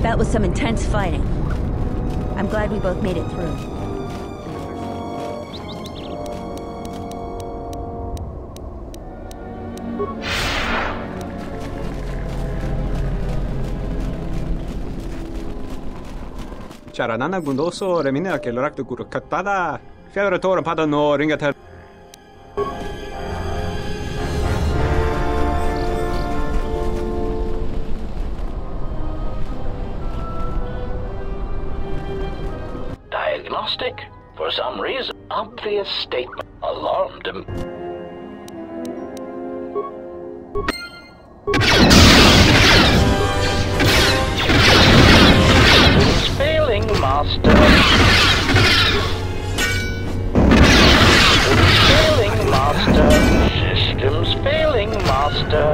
That was some intense fighting. I'm glad we both made it through. Charanana gundoso remina ke lorak guru katada. Fiator pada no ringata. Diagnostic. For some reason, obvious statement alarmed him. Systems failing, Master. Systems failing, Master. Systems failing, Master.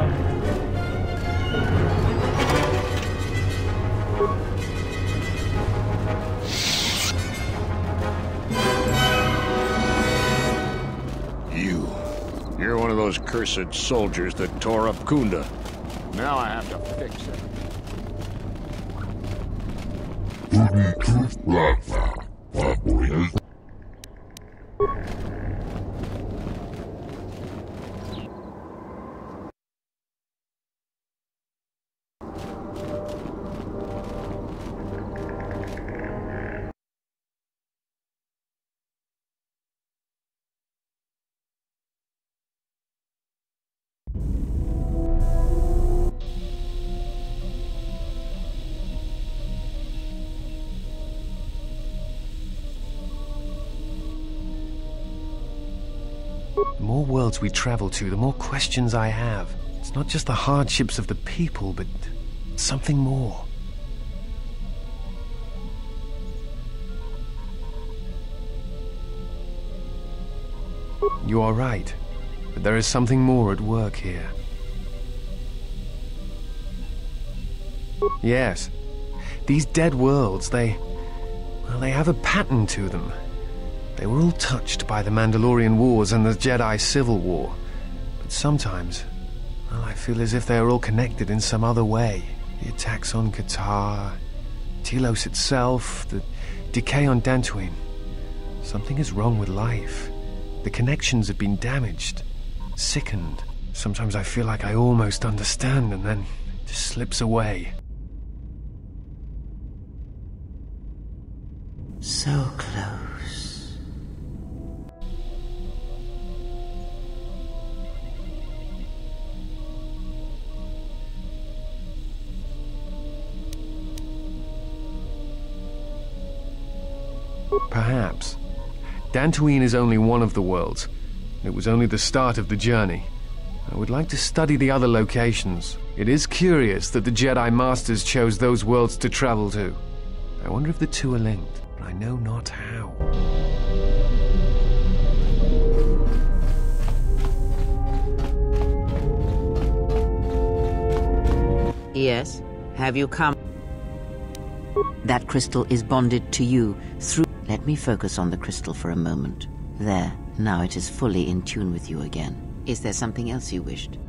You're one of those cursed soldiers that tore up Kunda. Now I have to fix it. The more worlds we travel to, the more questions I have. It's not just the hardships of the people, but something more. You are right, but there is something more at work here. Yes, these dead worlds, they have a pattern to them. They were all touched by the Mandalorian Wars and the Jedi Civil War. But sometimes, I feel as if they are all connected in some other way. The attacks on Qatar, Telos itself, the decay on Dantooine. Something is wrong with life. The connections have been damaged, sickened. Sometimes I feel like I almost understand and then it just slips away. So close. Perhaps. Dantooine is only one of the worlds. It was only the start of the journey. I would like to study the other locations. It is curious that the Jedi Masters chose those worlds to travel to. I wonder if the two are linked, but I know not how. Yes? Have you come? That crystal is bonded to you through... Let me focus on the crystal for a moment. There, now it is fully in tune with you again. Is there something else you wished?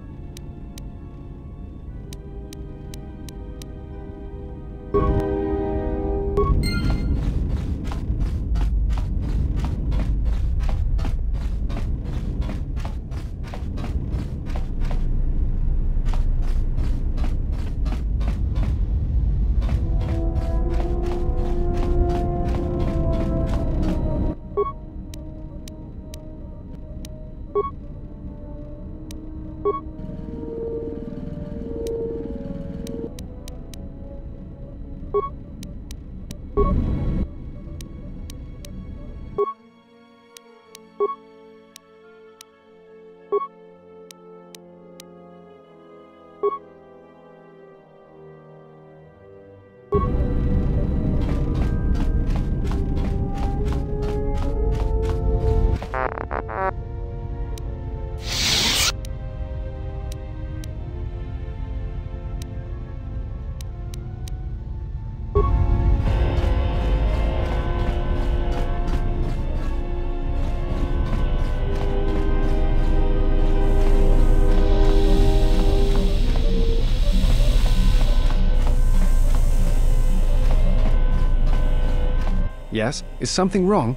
Yes? Is something wrong?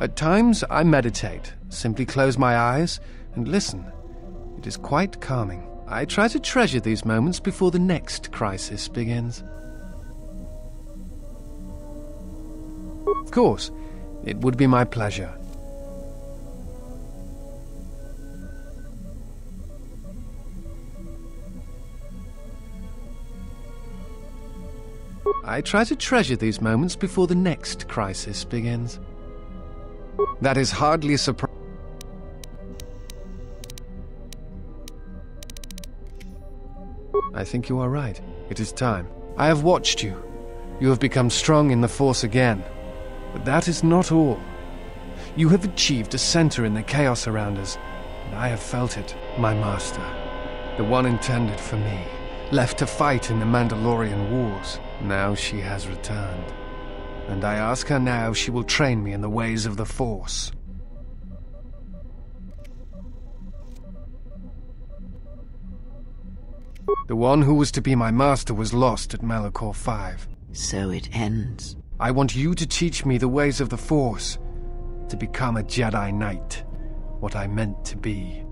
At times, I meditate, simply close my eyes and listen. It is quite calming. I try to treasure these moments before the next crisis begins. Of course. It would be my pleasure. I try to treasure these moments before the next crisis begins. That is hardly a surprise. I think you are right. It is time. I have watched you. You have become strong in the Force again. But that is not all. You have achieved a center in the chaos around us, and I have felt it, my master. The one intended for me, left to fight in the Mandalorian wars. Now she has returned. And I ask her now if she will train me in the ways of the Force. The one who was to be my master was lost at Malachor 5. So it ends. I want you to teach me the ways of the Force, to become a Jedi Knight, what I meant to be.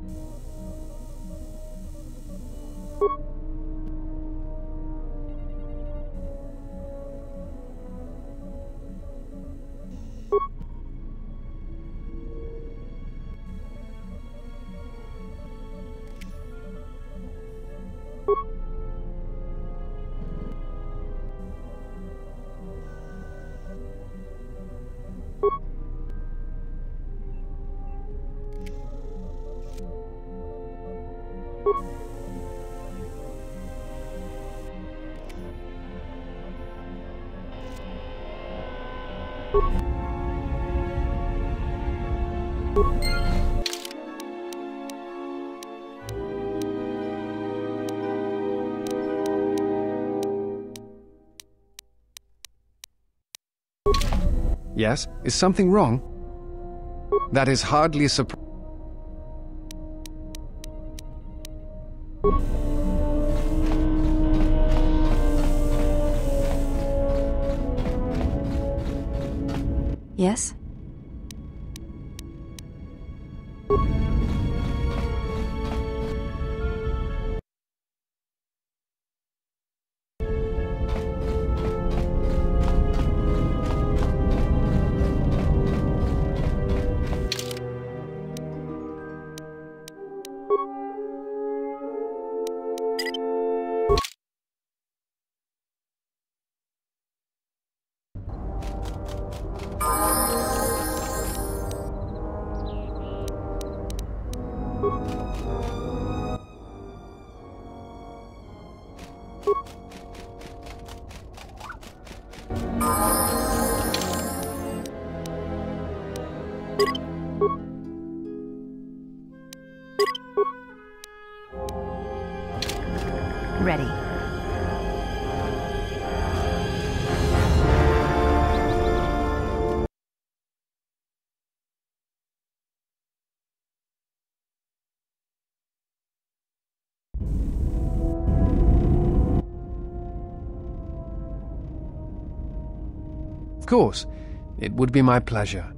Yes? Is something wrong? That is hardly a surprise. Yes? Ready. Of course. It would be my pleasure.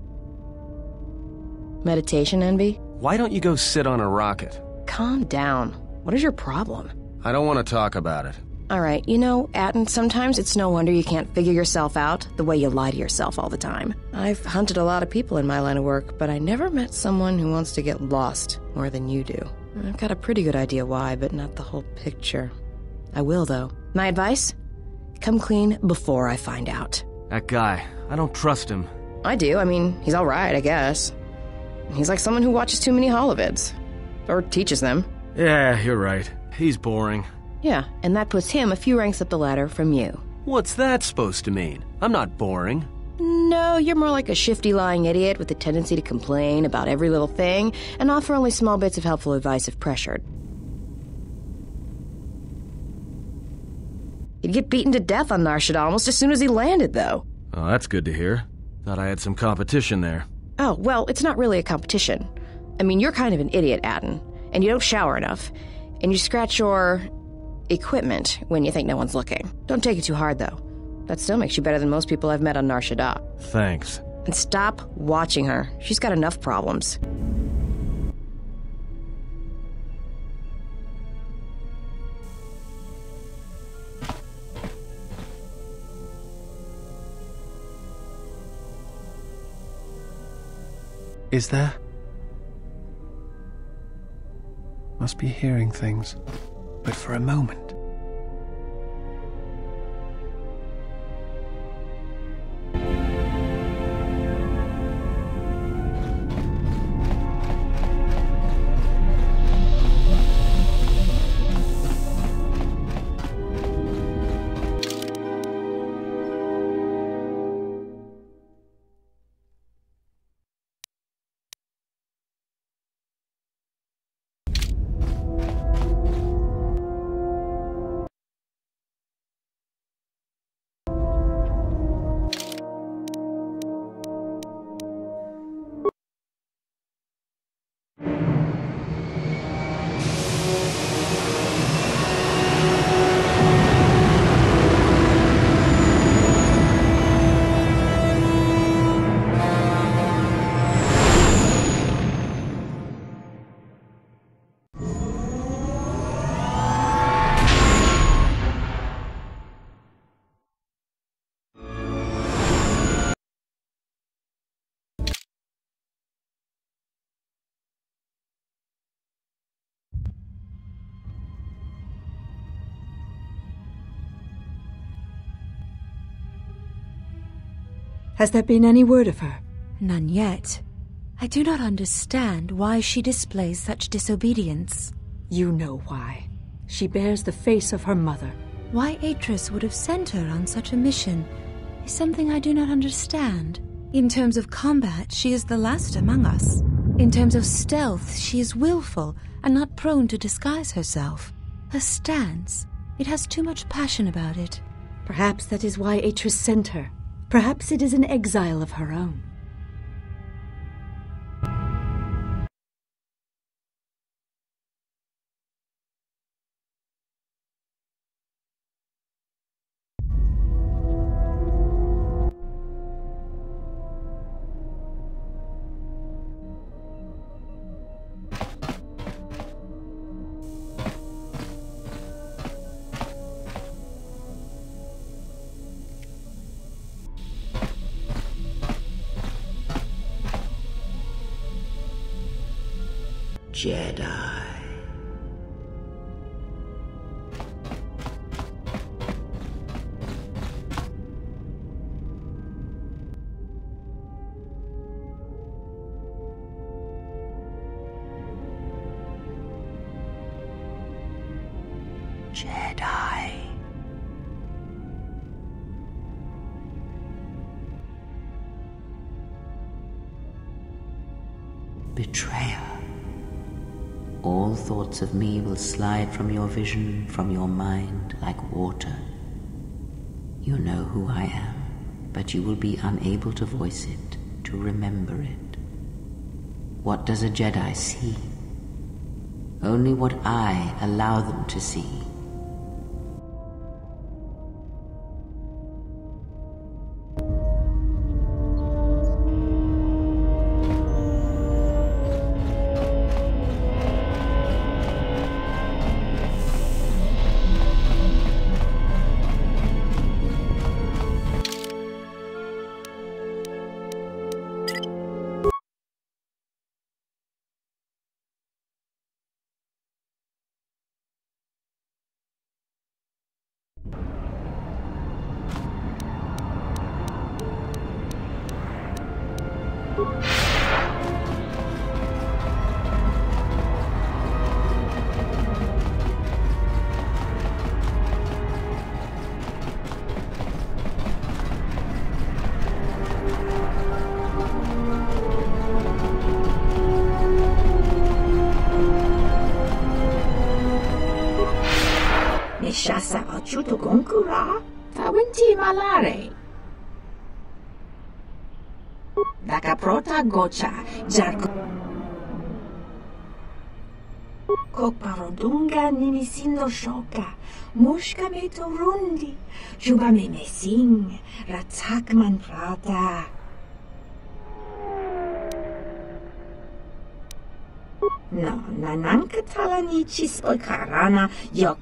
Meditation envy? Why don't you go sit on a rocket? Calm down. What is your problem? I don't want to talk about it. Alright, you know, Atton, sometimes it's no wonder you can't figure yourself out the way you lie to yourself all the time. I've hunted a lot of people in my line of work, but I never met someone who wants to get lost more than you do. I've got a pretty good idea why, but not the whole picture. I will, though. My advice? Come clean before I find out. That guy, I don't trust him. I do. I mean, he's alright, I guess. He's like someone who watches too many holovids. Or teaches them. Yeah, you're right. He's boring. Yeah, and that puts him a few ranks up the ladder from you. What's that supposed to mean? I'm not boring. No, you're more like a shifty, lying idiot with a tendency to complain about every little thing and offer only small bits of helpful advice if pressured. He'd get beaten to death on Nar Shaddaa almost as soon as he landed, though. Oh, that's good to hear. Thought I had some competition there. Oh, well, it's not really a competition. I mean, you're kind of an idiot, Atton, and you don't shower enough, and you scratch your equipment when you think no one's looking. Don't take it too hard, though. That still makes you better than most people I've met on Nar Shaddaa. Thanks. And stop watching her. She's got enough problems. Is there? Must be hearing things. But for a moment. Has there been any word of her? None yet. I do not understand why she displays such disobedience. You know why. She bears the face of her mother. Why Atris would have sent her on such a mission is something I do not understand. In terms of combat, she is the last among us. In terms of stealth, she is willful and not prone to disguise herself. Her stance, it has too much passion about it. Perhaps that is why Atris sent her. Perhaps it is an exile of her own. Jedi. Jedi. Betrayer. All thoughts of me will slide from your vision, from your mind, like water. You know who I am, but you will be unable to voice it, to remember it. What does a Jedi see? Only what I allow them to see. Shasa achuto gonkura, Fawinti malare. Dakaprota gocha, Czerka. Kokparodunga nimisindo shoka, Mushka me torundi, Juba me mesing, Ratakman prata. No, nananka talanichi spokarana, yok.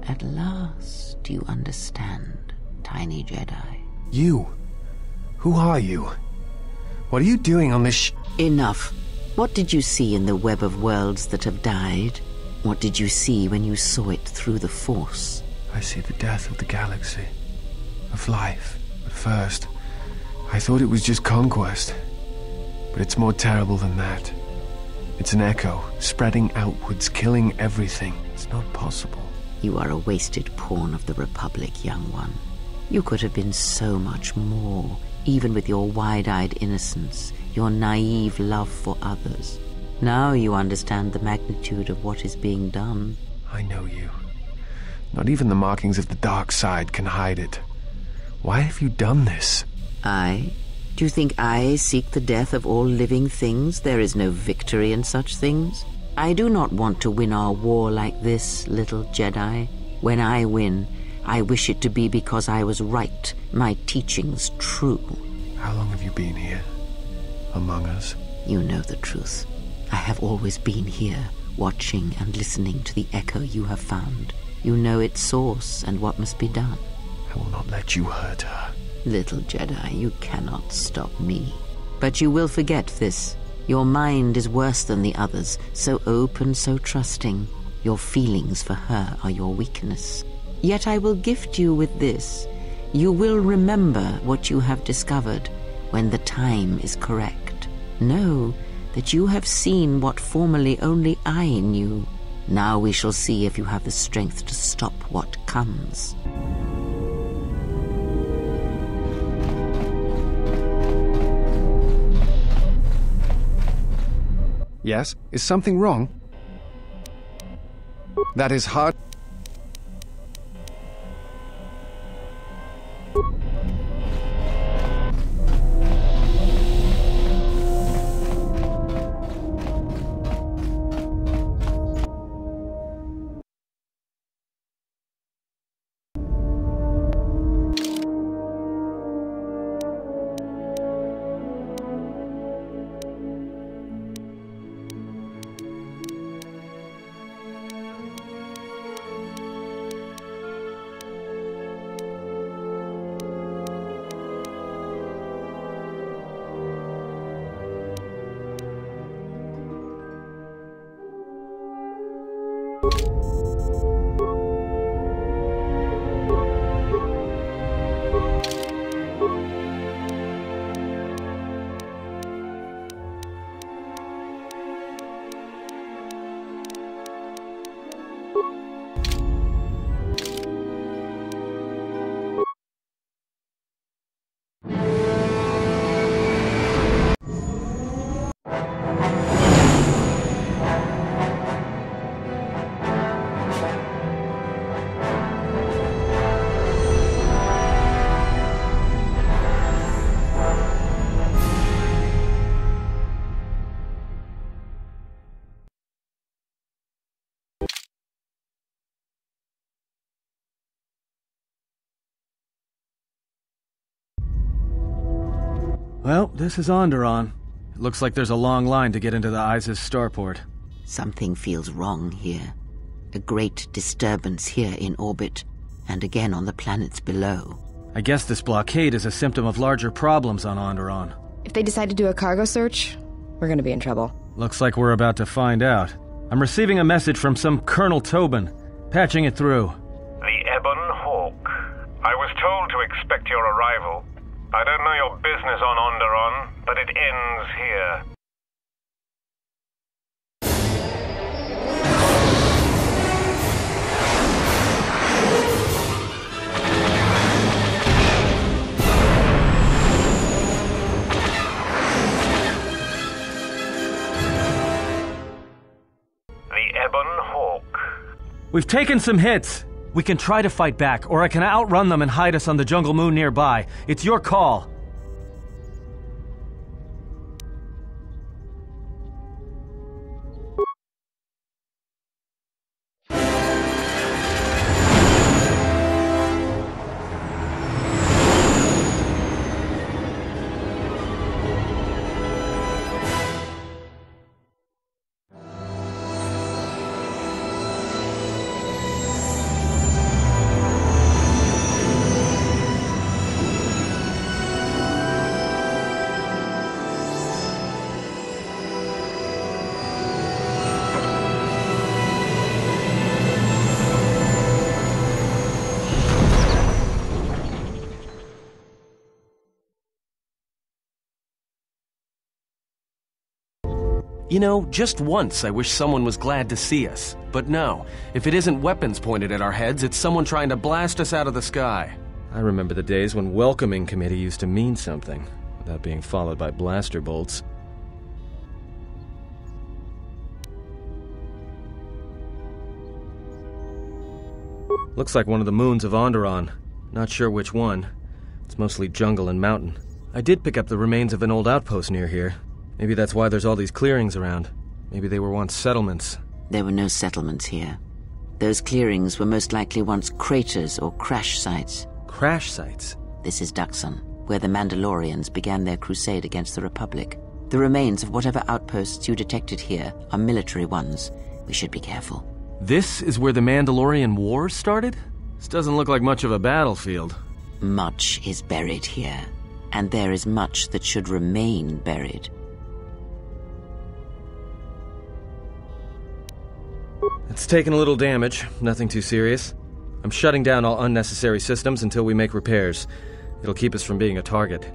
At last you understand, tiny Jedi. You? Who are you? What are you doing on this Enough. What did you see in the web of worlds that have died? What did you see when you saw it through the Force? I see the death of the galaxy. Of life. At first, I thought it was just conquest. But it's more terrible than that. It's an echo, spreading outwards, killing everything. It's not possible. You are a wasted pawn of the Republic, young one. You could have been so much more, even with your wide-eyed innocence, your naive love for others. Now you understand the magnitude of what is being done. I know you. Not even the markings of the dark side can hide it. Why have you done this? I? Do you think I seek the death of all living things? There is no victory in such things. I do not want to win our war like this, little Jedi. When I win, I wish it to be because I was right, my teachings true. How long have you been here? Among us? You know the truth. I have always been here, watching and listening to the echo you have found. You know its source and what must be done. I will not let you hurt her. Little Jedi, you cannot stop me. But you will forget this. Your mind is worse than the others, so open, so trusting. Your feelings for her are your weakness. Yet I will gift you with this. You will remember what you have discovered when the time is correct. Know that you have seen what formerly only I knew. Now we shall see if you have the strength to stop what comes. Yes? Is something wrong? That is hard. Well, this is Onderon. It looks like there's a long line to get into the Isis starport. Something feels wrong here. A great disturbance here in orbit, and again on the planets below. I guess this blockade is a symptom of larger problems on Onderon. If they decide to do a cargo search, we're gonna be in trouble. Looks like we're about to find out. I'm receiving a message from some Colonel Tobin. Patching it through. The Ebon Hawk. I was told to expect your arrival. I don't know your business on Onderon, but it ends here. The Ebon Hawk. We've taken some hits. We can try to fight back, or I can outrun them and hide us on the jungle moon nearby. It's your call. You know, just once I wish someone was glad to see us. But no, if it isn't weapons pointed at our heads, it's someone trying to blast us out of the sky. I remember the days when welcoming committee used to mean something, without being followed by blaster bolts. Looks like one of the moons of Onderon. Not sure which one. It's mostly jungle and mountain. I did pick up the remains of an old outpost near here. Maybe that's why there's all these clearings around. Maybe they were once settlements. There were no settlements here. Those clearings were most likely once craters or crash sites. Crash sites? This is Duxon, where the Mandalorians began their crusade against the Republic. The remains of whatever outposts you detected here are military ones. We should be careful. This is where the Mandalorian Wars started? This doesn't look like much of a battlefield. Much is buried here, and there is much that should remain buried. It's taken a little damage, nothing too serious. I'm shutting down all unnecessary systems until we make repairs. It'll keep us from being a target.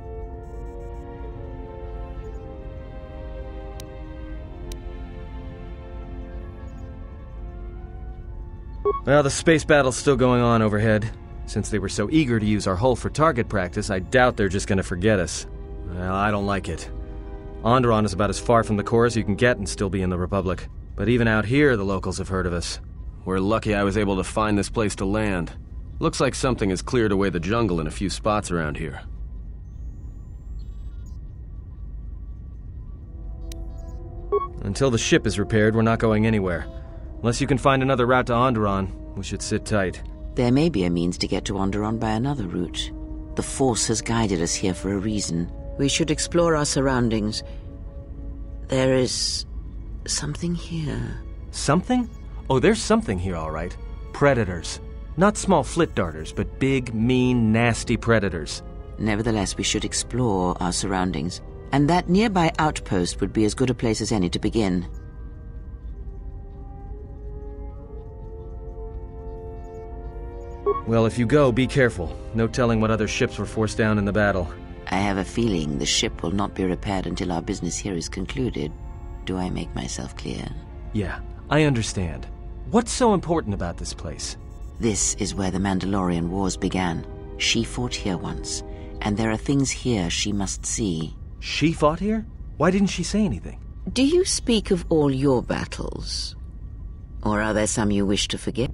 Well, the space battle's still going on overhead. Since they were so eager to use our hull for target practice, I doubt they're just gonna forget us. Well, I don't like it. Onderon is about as far from the core as you can get and still be in the Republic. But even out here, the locals have heard of us. We're lucky I was able to find this place to land. Looks like something has cleared away the jungle in a few spots around here. Until the ship is repaired, we're not going anywhere. Unless you can find another route to Onderon, we should sit tight. There may be a means to get to Onderon by another route. The Force has guided us here for a reason. We should explore our surroundings. There is something here. Something? Oh, there's something here, all right. Predators. Not small flit darters, but big, mean, nasty predators. Nevertheless, we should explore our surroundings. And that nearby outpost would be as good a place as any to begin. Well, if you go, be careful. No telling what other ships were forced down in the battle. I have a feeling the ship will not be repaired until our business here is concluded. Do I make myself clear? Yeah, I understand. What's so important about this place? This is where the Mandalorian Wars began. She fought here once, and there are things here she must see. She fought here? Why didn't she say anything? Do you speak of all your battles? Or are there some you wish to forget?